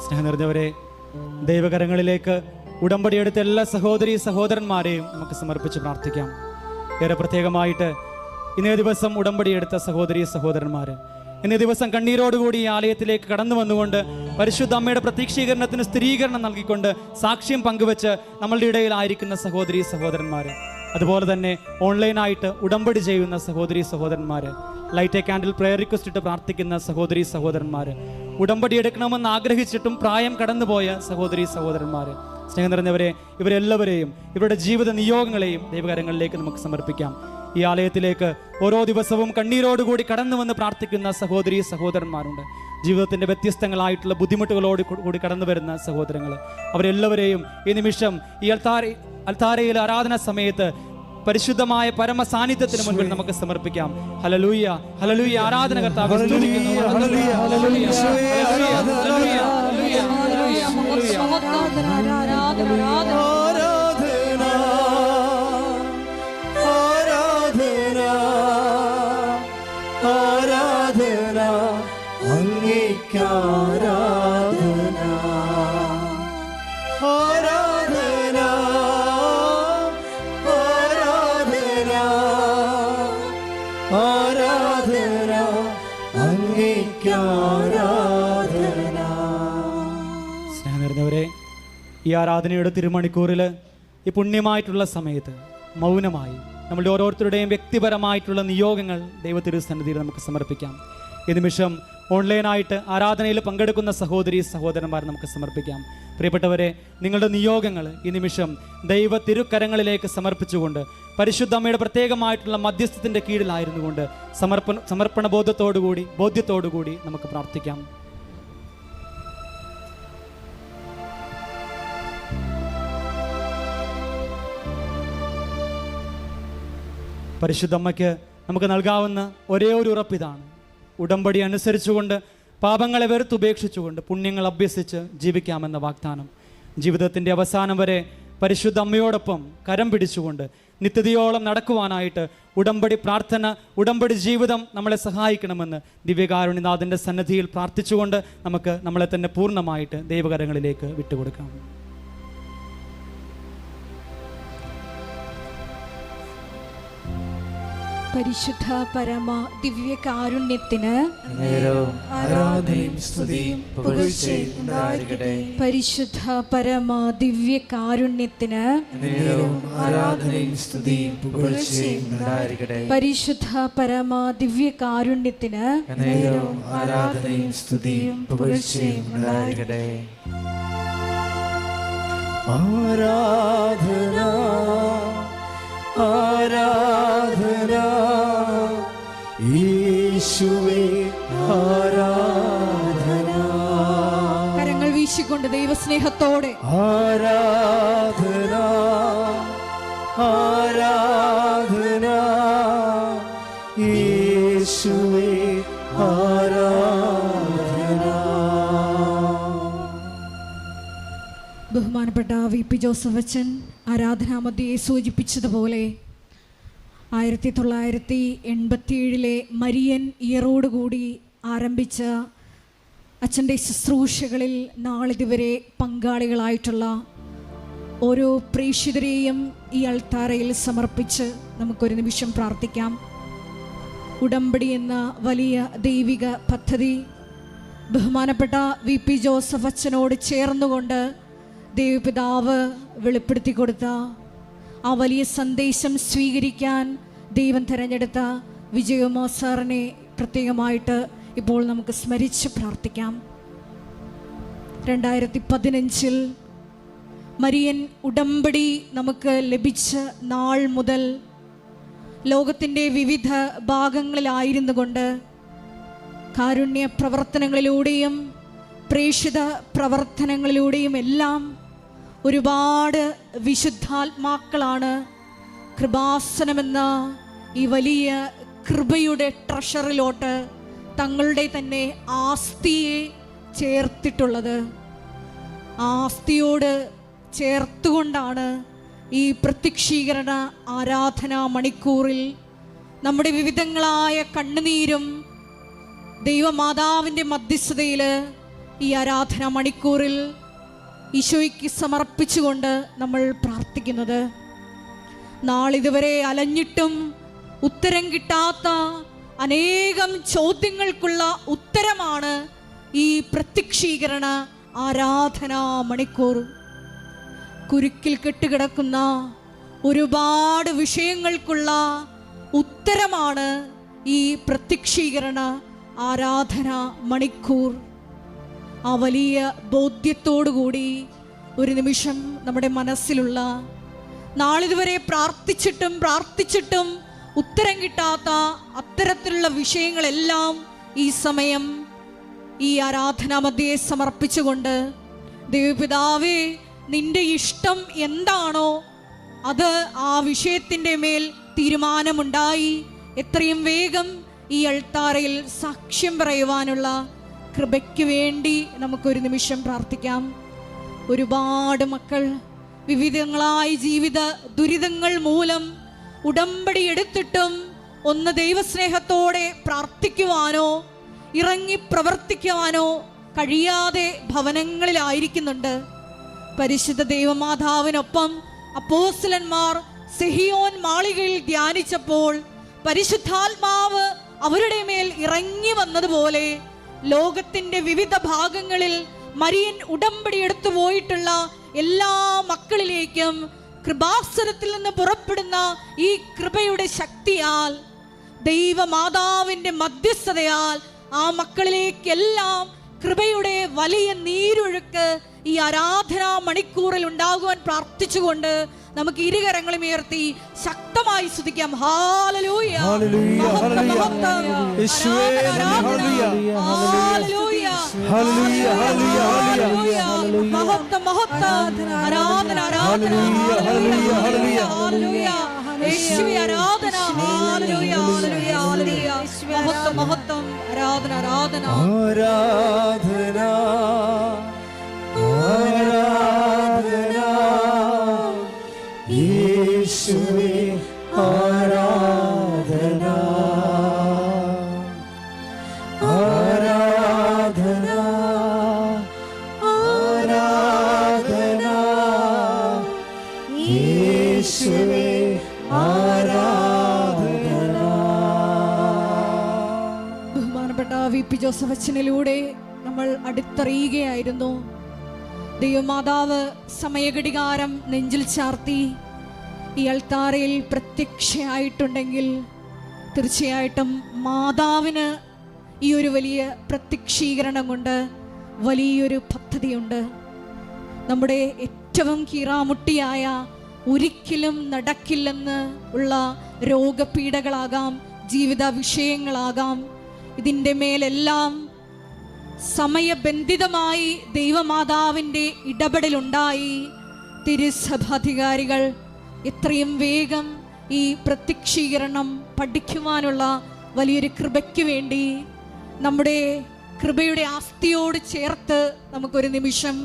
സ്നേഹം നിറഞ്ഞവരെ, ദൈവകരങ്ങളിലേക്ക് ഉടമ്പടിയെടുത്ത എല്ലാ സഹോദരി സഹോദരന്മാരെയും നമുക്ക് സമർപ്പിച്ച് പ്രാർത്ഥിക്കാം. ഏറെ പ്രത്യേകമായിട്ട് ഇന്നേ ദിവസം ഉടമ്പടിയെടുത്ത സഹോദരി സഹോദരന്മാർ, ഇന്നേ ദിവസം കണ്ണീരോടുകൂടി ഈ ആലയത്തിലേക്ക് കടന്നു വന്നുകൊണ്ട് പരിശുദ്ധ അമ്മയുടെ പ്രത്യക്ഷീകരണത്തിന് സ്ഥിരീകരണം നൽകിക്കൊണ്ട് സാക്ഷ്യം പങ്കുവെച്ച് നമ്മളുടെ ഇടയിലായിരിക്കുന്ന സഹോദരി സഹോദരന്മാർ, അതുപോലെ തന്നെ ഓൺലൈനായിട്ട് ഉടമ്പടി ചെയ്യുന്ന സഹോദരി സഹോദരന്മാർ, light a candle prayer request ഇട്ട് പ്രാർത്ഥിക്കുന്ന സഹോദരി സഹോദരന്മാർ, ഉടമ്പടി എടുക്കണമെന്ന് ആഗ്രഹിച്ചിട്ടും പ്രായം കടന്നുപോയ സഹോദരി സഹോദരന്മാർ, സ്നേഹം നിറഞ്ഞവരെ, ഇവരെല്ലാവരെയും ഇവരുടെ ജീവിത നിയോഗങ്ങളെയും ദൈവകരങ്ങളിലേക്ക് നമുക്ക് സമർപ്പിക്കാം. ഈ ആലയത്തിലേക്ക് ഓരോ ദിവസവും കണ്ണീരോടുകൂടി കടന്നു വന്ന് പ്രാർത്ഥിക്കുന്ന സഹോദരി സഹോദരന്മാരുണ്ട്. ജീവിതത്തിൻ്റെ വ്യത്യസ്തങ്ങളായിട്ടുള്ള ബുദ്ധിമുട്ടുകളോട് കൂടി കടന്നു വരുന്ന സഹോദരങ്ങൾ, അവരെല്ലാവരെയും ഈ നിമിഷം ഈ അൾത്താരയിൽ ആരാധന സമയത്ത് പരിശുദ്ധമായ പരമ സാന്നിധ്യത്തിന് മുൻപിൽ നമുക്ക് സമർപ്പിക്കാം. ഹല്ലേലൂയ, ഹല്ലേലൂയ, ആരാധന കർത്താവേ, സ്തുതിക്കുന്നു. ഹല്ലേലൂയ, ഹല്ലേലൂയ, ഹല്ലേലൂയ, ഹല്ലേലൂയ, ഈ ആരാധനയുടെ തിരുമണിക്കൂറിൽ, ഈ പുണ്യമായിട്ടുള്ള സമയത്ത് മൗനമായി നമ്മളുടെ ഓരോരുത്തരുടെയും വ്യക്തിപരമായിട്ടുള്ള നിയോഗങ്ങൾ ദൈവത്തിരുസന്നിധിയിൽ നമുക്ക് സമർപ്പിക്കാം. ഈ നിമിഷം ഓൺലൈനായിട്ട് ആരാധനയിൽ പങ്കെടുക്കുന്ന സഹോദരി സഹോദരന്മാർ നമുക്ക് സമർപ്പിക്കാം. പ്രിയപ്പെട്ടവരെ, നിങ്ങളുടെ നിയോഗങ്ങൾ ഈ നിമിഷം ദൈവ തിരുക്കരങ്ങളിലേക്ക് സമർപ്പിച്ചുകൊണ്ട് പരിശുദ്ധ അമ്മയുടെ പ്രത്യേകമായിട്ടുള്ള മധ്യസ്ഥത്തിൻ്റെ കീഴിലായിരുന്നുകൊണ്ട് സമർപ്പണ ബോധ്യത്തോടുകൂടി നമുക്ക് പ്രാർത്ഥിക്കാം. പരിശുദ്ധമ്മയ്ക്ക് നമുക്ക് നൽകാവുന്ന ഒരേ ഒരു ഉറപ്പിതാണ്. ഉടമ്പടി അനുസരിച്ചുകൊണ്ട് പാപങ്ങളെ വെറുത്തുപേക്ഷിച്ചുകൊണ്ട് പുണ്യങ്ങൾ അഭ്യസിച്ച് ജീവിക്കാമെന്ന വാഗ്ദാനം. ജീവിതത്തിൻ്റെ അവസാനം വരെ പരിശുദ്ധ അമ്മയോടൊപ്പം കരം പിടിച്ചുകൊണ്ട് നിത്യതയോളം നടക്കുവാനായിട്ട് ഉടമ്പടി പ്രാർത്ഥന, ഉടമ്പടി ജീവിതം നമ്മളെ സഹായിക്കണമെന്ന് ദിവ്യകാരുണ്യനാഥൻ്റെ സന്നിധിയിൽ പ്രാർത്ഥിച്ചുകൊണ്ട് നമുക്ക് നമ്മളെ തന്നെ പൂർണ്ണമായിട്ട് ദൈവകരങ്ങളിലേക്ക് വിട്ടുകൊടുക്കാം. പരിശുദ്ധ പരമ ദിവ്യകാരുണ്യത്തിന് ആരാധനയും സ്തുതിയും പുകഴ്ചയും ഉണ്ടായിരിക്കട്ടെ. പരിശുദ്ധ പരമ ദിവ്യകാരുണ്യത്തിന് ആരാധനയും സ്തുതിയും പുകഴ്ചയും ഉണ്ടായിരിക്കട്ടെ. പരിശുദ്ധ പരമ ദിവ്യകാരുണ്യത്തിന് ആരാധനയും സ്തുതിയും പുകഴ്ചയും ഉണ്ടായിരിക്കട്ടെ. ആരാധന ആരാധന യേശുവേ ആരാധന. കരങ്ങൾ വീശിക്കൊണ്ട് ദൈവസ്നേഹത്തോടെ ആരാധന ആരാധന യേശുവേ ആരാധന. ബഹുമാനപ്പെട്ട വി.പി. ജോസഫ് അച്ഛൻ ആരാധനാമധ്യയെ സൂചിപ്പിച്ചതുപോലെ 1987 മരിയൻ ഇയറോടുകൂടി ആരംഭിച്ച അച്ഛൻ്റെ ശുശ്രൂഷകളിൽ നാളിതുവരെ പങ്കാളികളായിട്ടുള്ള ഓരോ പ്രേക്ഷിതരെയും ഈ അൾത്താരയിൽ സമർപ്പിച്ച് നമുക്കൊരു നിമിഷം പ്രാർത്ഥിക്കാം. ഉടമ്പടി എന്ന വലിയ ദൈവിക പദ്ധതി ബഹുമാനപ്പെട്ട വി.പി. ജോസഫ് അച്ഛനോട് ചേർന്നുകൊണ്ട് ദൈവപിതാവ് വെളിപ്പെടുത്തി കൊടുത്ത ആ വലിയ സന്ദേശം സ്വീകരിക്കാൻ ദൈവം തിരഞ്ഞെടുത്ത വിജയമോ സാറിനെ പ്രത്യേകമായിട്ട് ഇപ്പോൾ നമുക്ക് സ്മരിച്ച് പ്രാർത്ഥിക്കാം. 2015 മരിയൻ ഉടമ്പടി നമുക്ക് ലഭിച്ച നാൾ മുതൽ ലോകത്തിൻ്റെ വിവിധ ഭാഗങ്ങളിലായിരുന്നു കൊണ്ട് കാരുണ്യ പ്രവർത്തനങ്ങളിലൂടെയും പ്രേക്ഷിത പ്രവർത്തനങ്ങളിലൂടെയും എല്ലാം ഒരുപാട് വിശുദ്ധാത്മാക്കളാണ് കൃപാസനമെന്ന ഈ വലിയ കൃപയുടെ ട്രഷറിലോട്ട് തങ്ങളുടെ തന്നെ ആസ്തിയെ ചേർത്തിട്ടുള്ളത്. ആസ്തിയോട് ചേർത്തുകൊണ്ടാണ് ഈ പ്രത്യക്ഷീകരണ ആരാധനാ മണിക്കൂറിൽ നമ്മുടെ വിവിധങ്ങളായ കണ്ണുനീരും ദൈവമാതാവിൻ്റെ മധ്യസ്ഥതയിൽ ഈ ആരാധനാ മണിക്കൂറിൽ ഈശോയ്ക്ക് സമർപ്പിച്ചുകൊണ്ട് നമ്മൾ പ്രാർത്ഥിക്കുന്നത്. നാളിതുവരെ അലഞ്ഞിട്ടും ഉത്തരം കിട്ടാത്ത അനേകം ചോദ്യങ്ങൾക്കുള്ള ഉത്തരമാണ് ഈ പ്രത്യക്ഷീകരണ ആരാധനാ മണിക്കൂർ. കുരുക്കിൽ കെട്ടുകിടക്കുന്ന ഒരുപാട് വിഷയങ്ങൾക്കുള്ള ഉത്തരമാണ് ഈ പ്രത്യക്ഷീകരണ ആരാധനാ മണിക്കൂർ. ആ വലിയ ബോധ്യത്തോടുകൂടി ഒരു നിമിഷം നമ്മുടെ മനസ്സിലുള്ള നാളിതുവരെ പ്രാർത്ഥിച്ചിട്ടും ഉത്തരം കിട്ടാത്ത അത്തരത്തിലുള്ള വിഷയങ്ങളെല്ലാം ഈ സമയം ഈ ആരാധനാമധ്യയെ സമർപ്പിച്ചുകൊണ്ട് ദൈവപിതാവേ, നിന്റെ ഇഷ്ടം എന്താണോ അത് ആ വിഷയത്തിൻ്റെ മേൽ തീരുമാനമുണ്ടായി എത്രയും വേഗം ഈ അൾത്താരയിൽ സാക്ഷ്യം പറയുവാനുള്ള കൃപയ്ക്ക് വേണ്ടി നമുക്കൊരു നിമിഷം പ്രാർത്ഥിക്കാം. ഒരുപാട് മക്കൾ വിവിധങ്ങളായ ജീവിത ദുരിതങ്ങൾ മൂലം ഉടമ്പടി എടുത്തിട്ടും ഒന്ന് ദൈവസ്നേഹത്തോടെ പ്രാർത്ഥിക്കുവാനോ ഇറങ്ങി പ്രവർത്തിക്കുവാനോ കഴിയാതെ ഭവനങ്ങളിലായിരിക്കുന്നുണ്ട്. പരിശുദ്ധ ദൈവമാതാവിനൊപ്പം അപ്പോസ്തലന്മാർ സിഹിയോൻ മാളികയിൽ ധ്യാനിച്ചപ്പോൾ പരിശുദ്ധാത്മാവ് അവരുടെ മേൽ ഇറങ്ങി വന്നതുപോലെ ലോകത്തിന്റെ വിവിധ ഭാഗങ്ങളിൽ മരിയൻ ഉടമ്പടി എടുത്തു പോയിട്ടുള്ള എല്ലാ മക്കളിലേക്കും കൃപാസനത്തിൽ നിന്ന് പുറപ്പെടുന്ന ഈ കൃപയുടെ ശക്തിയാൽ ദൈവമാതാവിന്റെ മധ്യസ്ഥതയാൽ ആ മക്കളിലേക്കെല്ലാം കൃപയുടെ വലിയ നീരൊഴുക്ക് ഈ ആരാധനാ മണിക്കൂറിൽ ഉണ്ടാകുവാൻ പ്രാർത്ഥിച്ചുകൊണ്ട് നമുക്ക് ഇരുകരങ്ങളും ഉയർത്തി ശക്തമായി സ്തുതിക്കാം. ഹല്ലേലൂയ, ഹല്ലേലൂയ, ഹല്ലേലൂയ, യേശുവേ ഹല്ലേലൂയ, ഹല്ലേലൂയ, ഹല്ലേലൂയ, ഹല്ലേലൂയ, മഹത്വം, മഹത്വം, ആരാധന, ആരാധന, ഹല്ലേലൂയ, ഹല്ലേലൂയ, ഹല്ലേലൂയ, യേശുവേ ആരാധന. Hallelujah hallelujah hallelujah. മഹത്വം മഹത്വം. ആരാധന ആരാധന ആരാധന ആരാധന യേശുവേ ആരാധന ആരാധന ആരാധന യേശുവേ ആരാധന. ബഹുമാനപ്പെട്ട വി.പി. ജോസഫ് അച്ഛനിലൂടെ നമ്മൾ അടുത്തറിയുകയായിരുന്നു. ദൈവമാതാവ് സമയഘടികാരം നെഞ്ചിൽ ചാർത്തി ഈ അൾത്താരയിൽ പ്രത്യക്ഷയായിട്ടുണ്ടെങ്കിൽ തീർച്ചയായിട്ടും മാതാവിന് ഈ ഒരു വലിയ പ്രത്യക്ഷീകരണം കൊണ്ട് വലിയൊരു പദ്ധതിയുണ്ട്. നമ്മുടെ ഏറ്റവും കീറാമുട്ടിയായ ഒരിക്കലും നടക്കില്ലെന്ന് ഉള്ള രോഗപീഠകളാകാം, ജീവിത വിഷയങ്ങളാകാം, ഇതിൻ്റെ മേലെല്ലാം സമയബന്ധിതമായി ദൈവമാതാവിൻ്റെ ഇടപെടലുണ്ടായി തിരുസഭാധികാരികൾ എത്രയും വേഗം ഈ പ്രത്യക്ഷീകരണം പഠിക്കുവാനുള്ള വലിയൊരു കൃപയ്ക്ക് വേണ്ടി നമ്മുടെ കൃപയുടെ ആസ്തിയോട് ചേർത്ത് നമുക്കൊരു നിമിഷം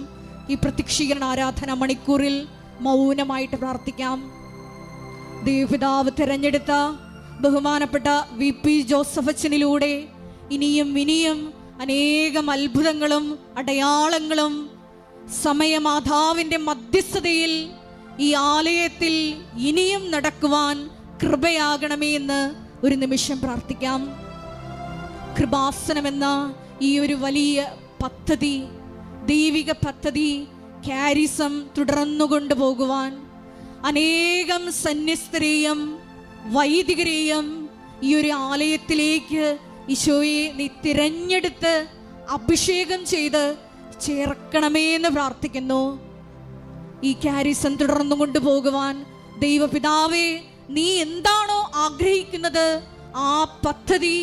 ഈ പ്രത്യക്ഷീകരണ ആരാധന മണിക്കൂറിൽ മൗനമായിട്ട് പ്രാർത്ഥിക്കാം. ദൈവപിതാവ് തിരഞ്ഞെടുത്ത ബഹുമാനപ്പെട്ട വി.പി. ജോസഫ് അച്ഛനിലൂടെ ഇനിയും ഇനിയും അനേകം അത്ഭുതങ്ങളും അടയാളങ്ങളും സമയമാതാവിൻ്റെ മധ്യസ്ഥതയിൽ ഈ ആലയത്തിൽ ഇനിയും നടക്കുവാൻ കൃപയാകണമേ എന്ന് ഒരു നിമിഷം പ്രാർത്ഥിക്കാം. കൃപാസനമെന്ന ഈ ഒരു വലിയ പദ്ധതി, ദൈവിക പദ്ധതി, ക്യാരിസം തുടർന്നു കൊണ്ടുപോകുവാൻ അനേകം സന്യസ്തരെയും വൈദികരെയും ഈ ഒരു ആലയത്തിലേക്ക് ഈശോയെ നീ തിരഞ്ഞെടുത്ത് അഭിഷേകം ചെയ്ത് ചേർക്കണമേ എന്ന് പ്രാർത്ഥിക്കുന്നു. ഈ ക്യാരിസം തുടർന്നു കൊണ്ടുപോകുവാൻ ദൈവപിതാവേ നീ എന്താണോ ആഗ്രഹിക്കുന്നത് ആ പദ്ധതി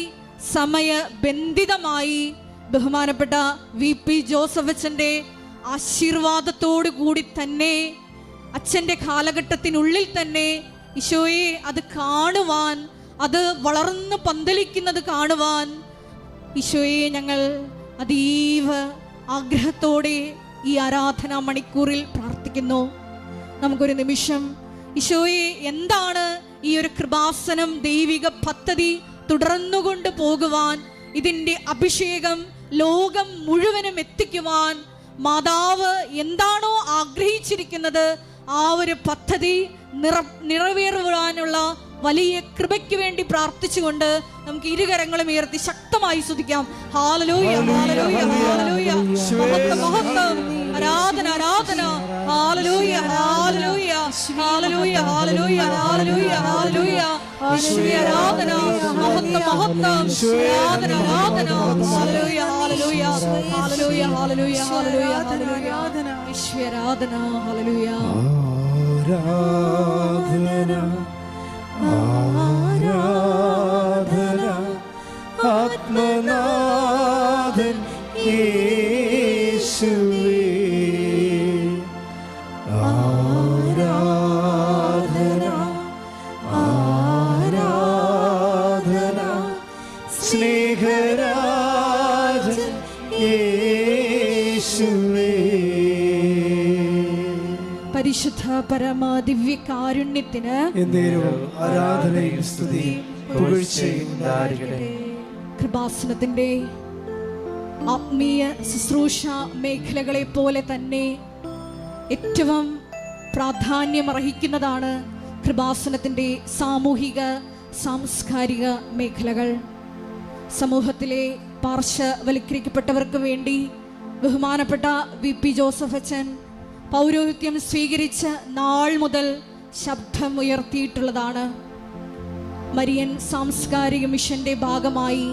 സമയബന്ധിതമായി ബഹുമാനപ്പെട്ട വി.പി. ജോസഫ് അച്ഛൻ്റെ ആശീർവാദത്തോടു കൂടി തന്നെ അച്ഛൻ്റെ കാലഘട്ടത്തിനുള്ളിൽ തന്നെ ഈശോയെ അത് കാണുവാൻ, അത് വളർന്ന് പന്തലിക്കുന്നത് കാണുവാൻ ഈശോയെ ഞങ്ങൾ അതീവ ആഗ്രഹത്തോടെ ഈ ആരാധനാ മണിക്കൂറിൽ പ്രാർത്ഥിക്കുന്നു. നമുക്കൊരു നിമിഷം ഈശോയെ എന്താണ് ഈ ഒരു കൃപാസനം ദൈവിക പദ്ധതി തുടർന്നുകൊണ്ട് പോകുവാൻ, ഇതിൻ്റെ അഭിഷേകം ലോകം മുഴുവനും എത്തിക്കുവാൻ മാതാവ് എന്താണോ ആഗ്രഹിച്ചിരിക്കുന്നത് ആ ഒരു പദ്ധതി നിറവേറുവാനുള്ള വലിയ കൃപയ്ക്ക് വേണ്ടി പ്രാർത്ഥിച്ചുകൊണ്ട് നമുക്ക് ഇരുകരങ്ങളും ഉയർത്തി ശക്തമായി സ്തുതിക്കാം. Hallelujah hallelujah hallelujah. മഹത്വം മഹത്വം. ആരാധന ആരാധന. Hallelujah hallelujah hallelujah hallelujah hallelujah hallelujah. യേശുവേ ആരാധന. മഹത്വം മഹത്വം. ആരാധന ആരാധന. Hallelujah hallelujah hallelujah hallelujah hallelujah hallelujah. യേശുവേ ആരാധന. ഹല്ലേലൂയ. ആരാധന ആരാധന ആത്മനാഥൻ യേശുവേ ആരാധന ആരാധന സ്നേഹരാജൻ യേശുവേ. പരിശുദ്ധ പരമ ദിവ്യ കാരുണ്യത്തിന് ആരാധനയും സ്തുതിയും പുകഴ്ചയും ഉണ്ടായിരിക്കട്ടെ. കൃപാസനത്തിന്റെ ആത്മീയ ശുശ്രൂഷ മേഖലകളെ പോലെ തന്നെ ഏറ്റവും പ്രാധാന്യമർഹിക്കുന്നതാണ് കൃപാസനത്തിന്റെ സാമൂഹിക സാംസ്കാരിക മേഖലകൾ. സമൂഹത്തിലെ പാർശ്വവൽക്കരിക്കപ്പെട്ടവർക്ക് വേണ്ടി ബഹുമാനപ്പെട്ട വി.പി. ജോസഫ് അച്ഛൻ പൗരോഹിത്യം സ്വീകരിച്ച നാൾ മുതൽ ശബ്ദം ഉയർത്തിയിട്ടുള്ളതാണ്. മരിയൻ സാംസ്കാരിക മിഷന്റെ ഭാഗമായി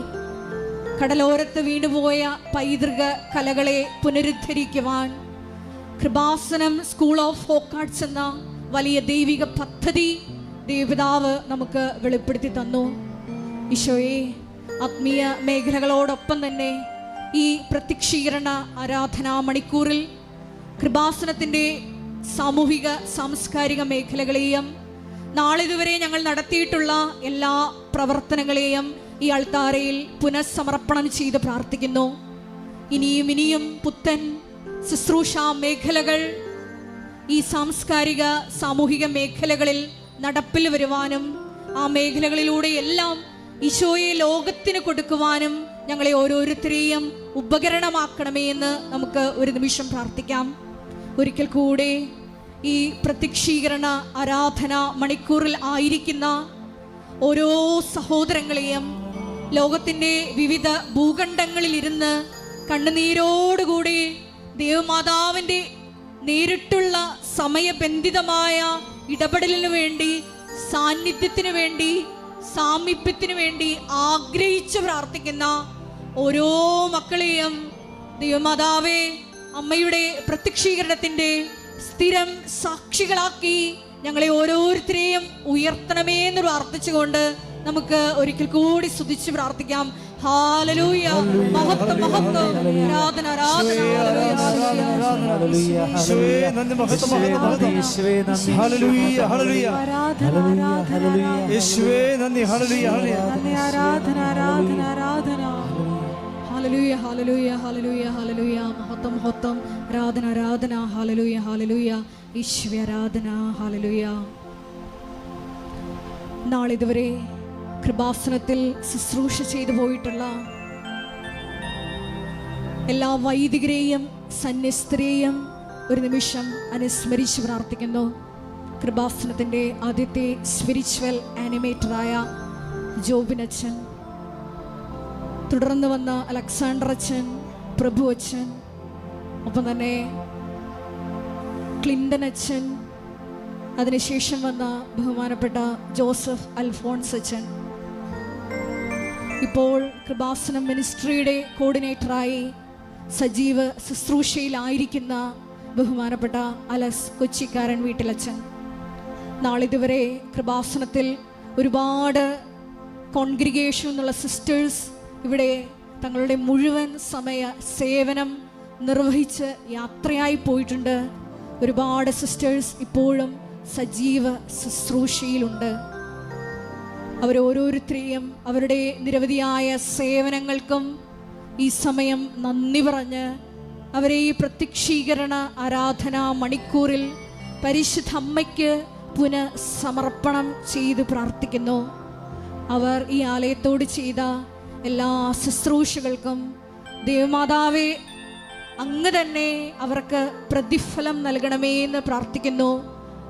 കടലോരത്ത് വീണുപോയ പൈതൃക കലകളെ പുനരുദ്ധരിക്കുവാൻ Kripasanam School of Folk Arts എന്ന വലിയ ദൈവിക പദ്ധതി ദേവപിതാവ് നമുക്ക് വെളിപ്പെടുത്തി തന്നു. ഈശോയെ, ആത്മീയ മേഖലകളോടൊപ്പം തന്നെ ഈ പ്രത്യക്ഷീകരണ ആരാധനാ മണിക്കൂറിൽ കൃപാസനത്തിൻ്റെ സാമൂഹിക സാംസ്കാരിക മേഖലകളെയും നാളിതുവരെ ഞങ്ങൾ നടത്തിയിട്ടുള്ള എല്ലാ പ്രവർത്തനങ്ങളെയും ഈ അൾത്താരയിൽ പുനഃസമർപ്പണം ചെയ്ത് പ്രാർത്ഥിക്കുന്നു. ഇനിയും പുത്തൻ ശുശ്രൂഷ മേഖലകൾ ഈ സാംസ്കാരിക സാമൂഹിക മേഖലകളിൽ നടപ്പിൽ വരുവാനും ആ മേഖലകളിലൂടെ എല്ലാം ഈശോയെ ലോകത്തിന് കൊടുക്കുവാനും ഞങ്ങളെ ഓരോരുത്തരെയും ഉപകരണമാക്കണമേ എന്ന് നമുക്ക് ഒരു നിമിഷം പ്രാർത്ഥിക്കാം. ഒരിക്കൽ കൂടെ ഈ പ്രത്യക്ഷീകരണ ആരാധന മണിക്കൂറിൽ ആയിരിക്കുന്ന ഓരോ സഹോദരങ്ങളെയും ലോകത്തിൻ്റെ വിവിധ ഭൂഖണ്ഡങ്ങളിലിരുന്ന് കണ്ണുനീരോടുകൂടി ദേവമാതാവിൻ്റെ നേരിട്ടുള്ള സമയബന്ധിതമായ ഇടപെടലിനു വേണ്ടി, സാന്നിധ്യത്തിന് വേണ്ടി, സാമീപ്യത്തിന് വേണ്ടി ആഗ്രഹിച്ച് പ്രാർത്ഥിക്കുന്ന ഓരോ മക്കളെയും ദൈവമാതാവേ അമ്മയുടെ പ്രത്യക്ഷീകരണത്തിൻ്റെ സ്ഥിരം സാക്ഷികളാക്കി ഞങ്ങളെ ഓരോരുത്തരെയും ഉയർത്തണമേ എന്ന് പ്രാർത്ഥിച്ചുകൊണ്ട് നമുക്ക് ഒരിക്കൽ കൂടി സ്തുതിച്ച് പ്രാർത്ഥിക്കാം. ഹല്ലേലൂയ, മഹത്വം മഹത്വം, ആരാധന ആരാധന, യേശുവേ നന്ദി, മഹത്വം മഹത്വം, ഹല്ലേലൂയ ഹല്ലേലൂയ, യേശുവേ നന്ദി, ഹല്ലേലൂയ ഹല്ലേലൂയ, ആരാധന ആരാധന ആരാധന, ഹല്ലേലൂയ ഹല്ലേലൂയ ഹല്ലേലൂയ ഹല്ലേലൂയ, മഹത്വം മഹത്വം, ആരാധന ആരാധന, ഹല്ലേലൂയ ഹല്ലേലൂയ, ഈശ്വര ആരാധന, ഹല്ലേലൂയ. നാളിതുവരെ കൃപാസനത്തിൽ ശുശ്രൂഷ ചെയ്തു പോയിട്ടുള്ള എല്ലാ വൈദികരെയും സന്യസ്തരെയും ഒരു നിമിഷം അനുസ്മരിച്ച് പ്രാർത്ഥിക്കുന്നു. കൃപാസനത്തിൻ്റെ ആദ്യത്തെ സ്പിരിച്വൽ ആനിമേറ്ററായ ജോബിനച്ഛൻ, തുടർന്ന് വന്ന അലക്സാണ്ടർ അച്ഛൻ, പ്രഭു അച്ഛൻ, ഒപ്പം തന്നെ ക്ലിൻഡൻ അച്ഛൻ, അതിനുശേഷം വന്ന ബഹുമാനപ്പെട്ട ജോസഫ് അൽഫോൺസ് അച്ഛൻ, ഇപ്പോൾ കൃപാസനം മിനിസ്ട്രിയുടെ കോർഡിനേറ്ററായി സജീവ ശുശ്രൂഷയിലായിരിക്കുന്ന ബഹുമാനപ്പെട്ട അലസ് കൊച്ചിക്കാരൻ വീട്ടിലച്ഛൻ. നാളിതുവരെ കൃപാസനത്തിൽ ഒരുപാട് കോൺഗ്രിഗേഷൻ എന്നുള്ള സിസ്റ്റേഴ്സ് ഇവിടെ തങ്ങളുടെ മുഴുവൻ സമയ സേവനം നിർവഹിച്ച് യാത്രയായി പോയിട്ടുണ്ട്. ഒരുപാട് സിസ്റ്റേഴ്സ് ഇപ്പോഴും സജീവ ശുശ്രൂഷയിലുണ്ട്. അവരോരോരുത്തരെയും അവരുടെ നിരവധിയായ സേവനങ്ങൾക്കും ഈ സമയം നന്ദി പറഞ്ഞ് അവരെ ഈ പ്രത്യക്ഷീകരണ ആരാധന മണിക്കൂറിൽ പരിശുദ്ധ അമ്മയ്ക്ക് പുനഃസമർപ്പണം ചെയ്ത് പ്രാർത്ഥിക്കുന്നു. അവർ ഈ ആലയത്തോട് ചെയ്ത എല്ലാ ശുശ്രൂഷകൾക്കും ദൈവമാതാവേ അങ്ങ് തന്നെ അവർക്ക് പ്രതിഫലം നൽകണമേ എന്ന് പ്രാർത്ഥിക്കുന്നു.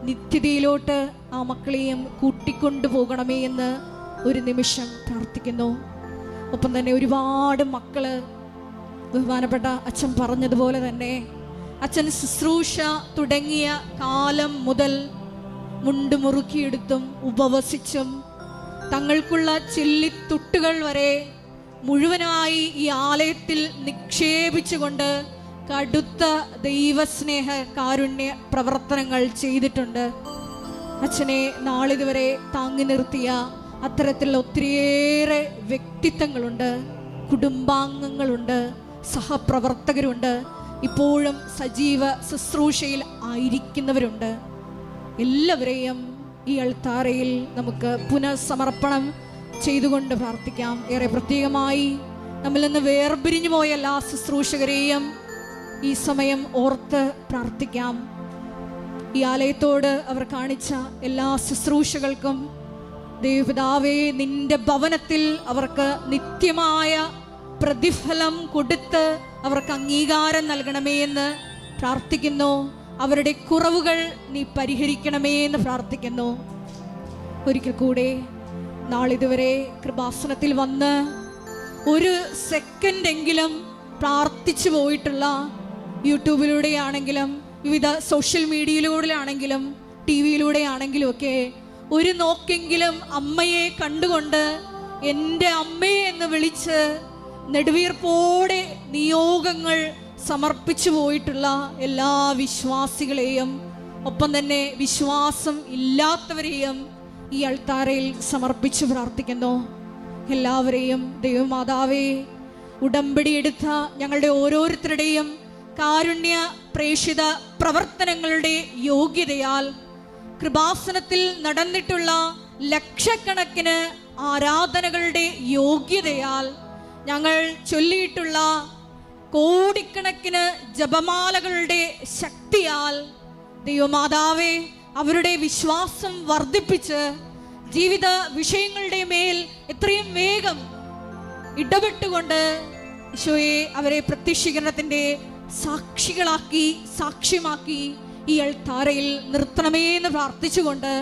നിത്യതയിലോട്ട് ആ മക്കളെയും കൂട്ടിക്കൊണ്ടു പോകണമേ എന്ന് ഒരു നിമിഷം പ്രാർത്ഥിക്കുന്നു. ഒപ്പം തന്നെ ഒരുപാട് മക്കള് ബഹുമാനപ്പെട്ട അച്ഛൻ പറഞ്ഞതുപോലെ തന്നെ അച്ഛൻ ശുശ്രൂഷ തുടങ്ങിയ കാലം മുതൽ മുണ്ട് മുറുക്കിയെടുത്തും ഉപവസിച്ചും തങ്ങൾക്കുള്ള ചില്ലിത്തുട്ടുകൾ വരെ മുഴുവനായി ഈ ആലയത്തിൽ നിക്ഷേപിച്ചുകൊണ്ട് കടുത്ത ദൈവസ്നേഹ കാരുണ്യ പ്രവർത്തനങ്ങൾ ചെയ്തിട്ടുണ്ട്. അച്ഛനെ നാളിതുവരെ താങ്ങി നിർത്തിയ അത്തരത്തിലുള്ള ഒത്തിരിയേറെ വ്യക്തിത്വങ്ങളുണ്ട്, കുടുംബാംഗങ്ങളുണ്ട്, സഹപ്രവർത്തകരുണ്ട്, ഇപ്പോഴും സജീവ ശുശ്രൂഷയിൽ ആയിരിക്കുന്നവരുണ്ട്. എല്ലാവരെയും ഈ അൾത്താരയിൽ നമുക്ക് പുനഃസമർപ്പണം ചെയ്തുകൊണ്ട് പ്രാർത്ഥിക്കാം. ഏറെ പ്രത്യേകമായി നമ്മിൽ നിന്ന് വേർപിരിഞ്ഞു പോയ എല്ലാ ശുശ്രൂഷകരെയും ഈ സമയം ഓർത്ത് പ്രാർത്ഥിക്കാം. ഈ ആലയത്തോട് അവർ കാണിച്ച എല്ലാ ശുശ്രൂഷകൾക്കും ദൈവപിതാവേ നിന്റെ ഭവനത്തിൽ അവർക്ക് നിത്യമായ പ്രതിഫലം കൊടുത്ത് അവർക്ക് അംഗീകാരം നൽകണമേ എന്ന് പ്രാർത്ഥിക്കുന്നു. അവരുടെ കുറവുകൾ നീ പരിഹരിക്കണമേ എന്ന് പ്രാർത്ഥിക്കുന്നു. ഒരിക്കൽ കൂടെ നാളിതുവരെ കൃപാസനത്തിൽ വന്ന് ഒരു സെക്കൻഡെങ്കിലും പ്രാർത്ഥിച്ചു പോയിട്ടുള്ള, യൂട്യൂബിലൂടെ ആണെങ്കിലും വിവിധ സോഷ്യൽ മീഡിയയിലൂടെ ആണെങ്കിലും ടി വിയിലൂടെ ആണെങ്കിലും ഒക്കെ ഒരു നോക്കെങ്കിലും അമ്മയെ കണ്ടുകൊണ്ട് എൻ്റെ അമ്മയെ എന്ന് വിളിച്ച് നെടുവീർപ്പോടെ നിയോഗങ്ങൾ സമർപ്പിച്ചു പോയിട്ടുള്ള എല്ലാ വിശ്വാസികളെയും ഒപ്പം തന്നെ വിശ്വാസം ഇല്ലാത്തവരെയും ഈ അൾത്താരയിൽ സമർപ്പിച്ചു പ്രാർത്ഥിക്കുന്നു. എല്ലാവരെയും ദൈവമാതാവേ ഉടമ്പടി എടുത്ത ഞങ്ങളുടെ ഓരോരുത്തരുടെയും കാരുണ്യ പ്രേഷിത പ്രവർത്തനങ്ങളുടെ യോഗ്യതയാൽ കൃപാസനത്തിൽ നടന്നിട്ടുള്ള ലക്ഷക്കണക്കിന് ആരാധനകളുടെ യോഗ്യതയാൽ, ഞങ്ങൾ ചൊല്ലിയിട്ടുള്ള കോടിക്കണക്കിന് ജപമാലകളുടെ ശക്തിയാൽ ദൈവമാതാവേ, അവരുടെ വിശ്വാസം വർദ്ധിപ്പിച്ച് ജീവിത വിഷയങ്ങളുടെ മേൽ എത്രയും വേഗം ഇടപെട്ടുകൊണ്ട് ഈശോയെ അവരെ പ്രത്യക്ഷീകരണത്തിൻ്റെ സാക്ഷികളാക്കി, സാക്ഷ്യമാക്കി ഈ അൾത്താരയിൽ നിർത്തണമേ എന്ന് പ്രാർത്ഥിച്ചുകൊണ്ട്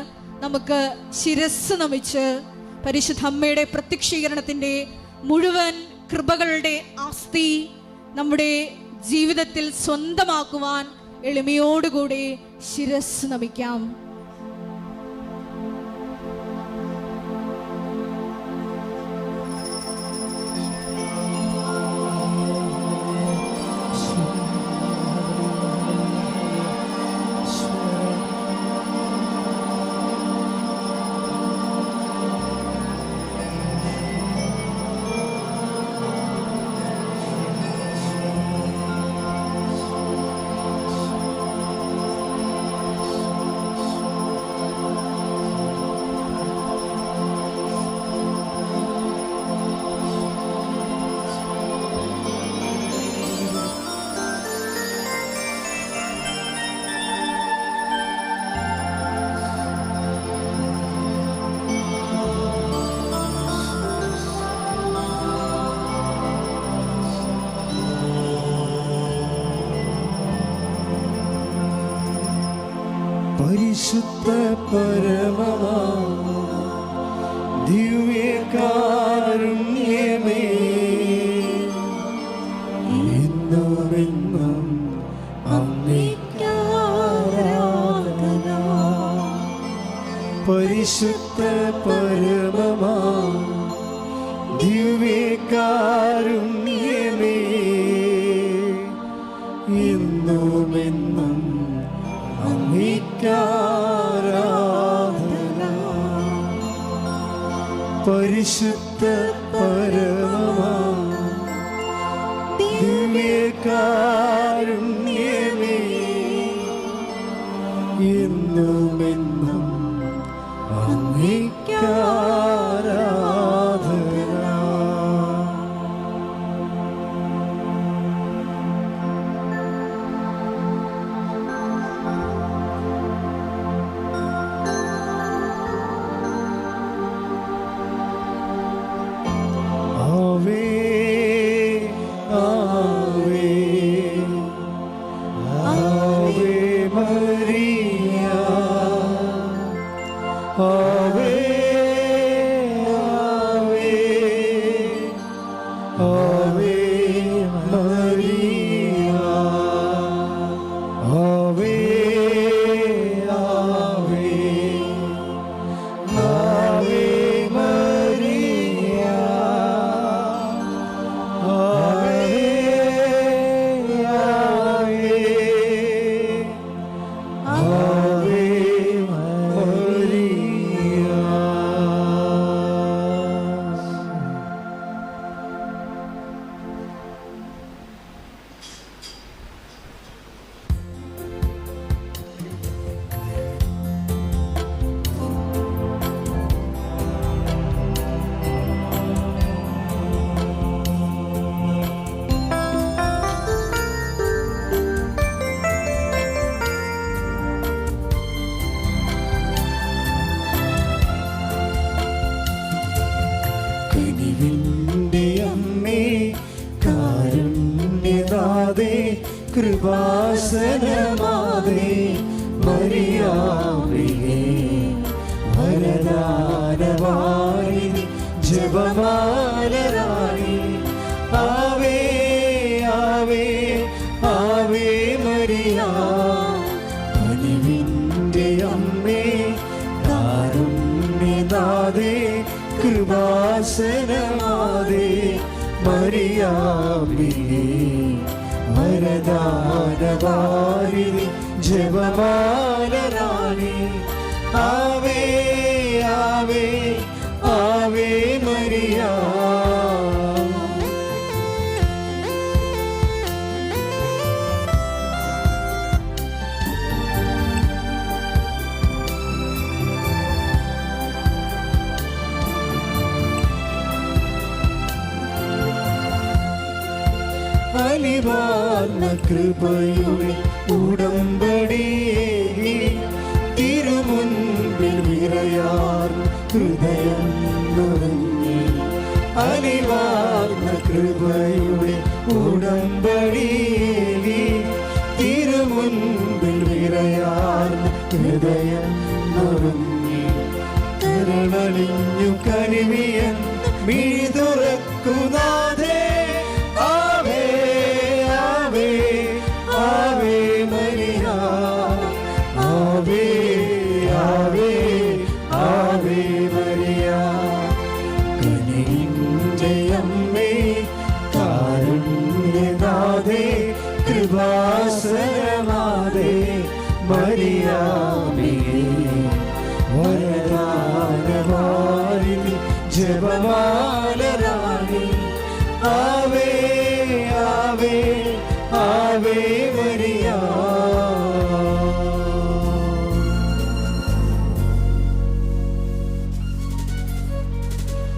നമുക്ക് ശിരസ് നമിച്ച് പരിശുദ്ധ അമ്മയുടെ പ്രത്യക്ഷീകരണത്തിൻ്റെ മുഴുവൻ കൃപകളുടെ ആസ്തി നമ്മുടെ ജീവിതത്തിൽ സ്വന്തമാക്കുവാൻ എളിമയോടുകൂടി ശിരസ് നമിക്കാം. പരിശുദ്ധ പരമമാ ദിവ്യകാരുണ്യമേ, എന്നുമെന്നും അങ്ങേക്കാരാധന. പരിശുദ്ധ പരമമാ ദിവ്യകാരുണ്യമേ, എന്നുമെന്നും അങ്ങേക്കാരാധന. പരിശുദ്ധ പരമമാ ദിവ്യകാരുണ്യമേ, എന്നുമെന്നും അങ്ങേക്കാരാധന. കൃപാസനമാതേ മറിയാമിയേ വരദാനവാരിണി ജപമാലരാണി ആവേ ആവേ ആവേ മരിയ കനിവിൻ്റെ അമ്മേ കാരുണ്യനാഥേ കൃപാസനമാതേ മറിയാമിയേ വരദാനവാരിണി ജപമാലരാണി ആവേ ആവേ ആവേ മരിയ അലിവാർന്ന കൃപയുടെ ഉടമ്പടിയേകി തിരുമുൻപിൽ വിറയാർ ഹൃദയം നുറുങ്ങി. അലിവാർന്ന കൃപയുടെ ഉടമ്പടിയേകി തിരുമുൻപിൽ വിറയാർ ഹൃദയം നുറുങ്ങി. കരളലിഞ്ഞു കനിവിയൻ മിഴി തുറക്കുനാഥേ. ആവേ ആവേ ആവേ മരിയ. ആവേ ആവേ ആവേ മരിയ. കനിവിന്റെ അമ്മേ കാരുണ്യനാഥേ കൃപാസനമാതേ മരിയാമേ. വരദാനവാരിധി ജപമാലരാണി. ആവേ ആവേ ആവേ മരിയ.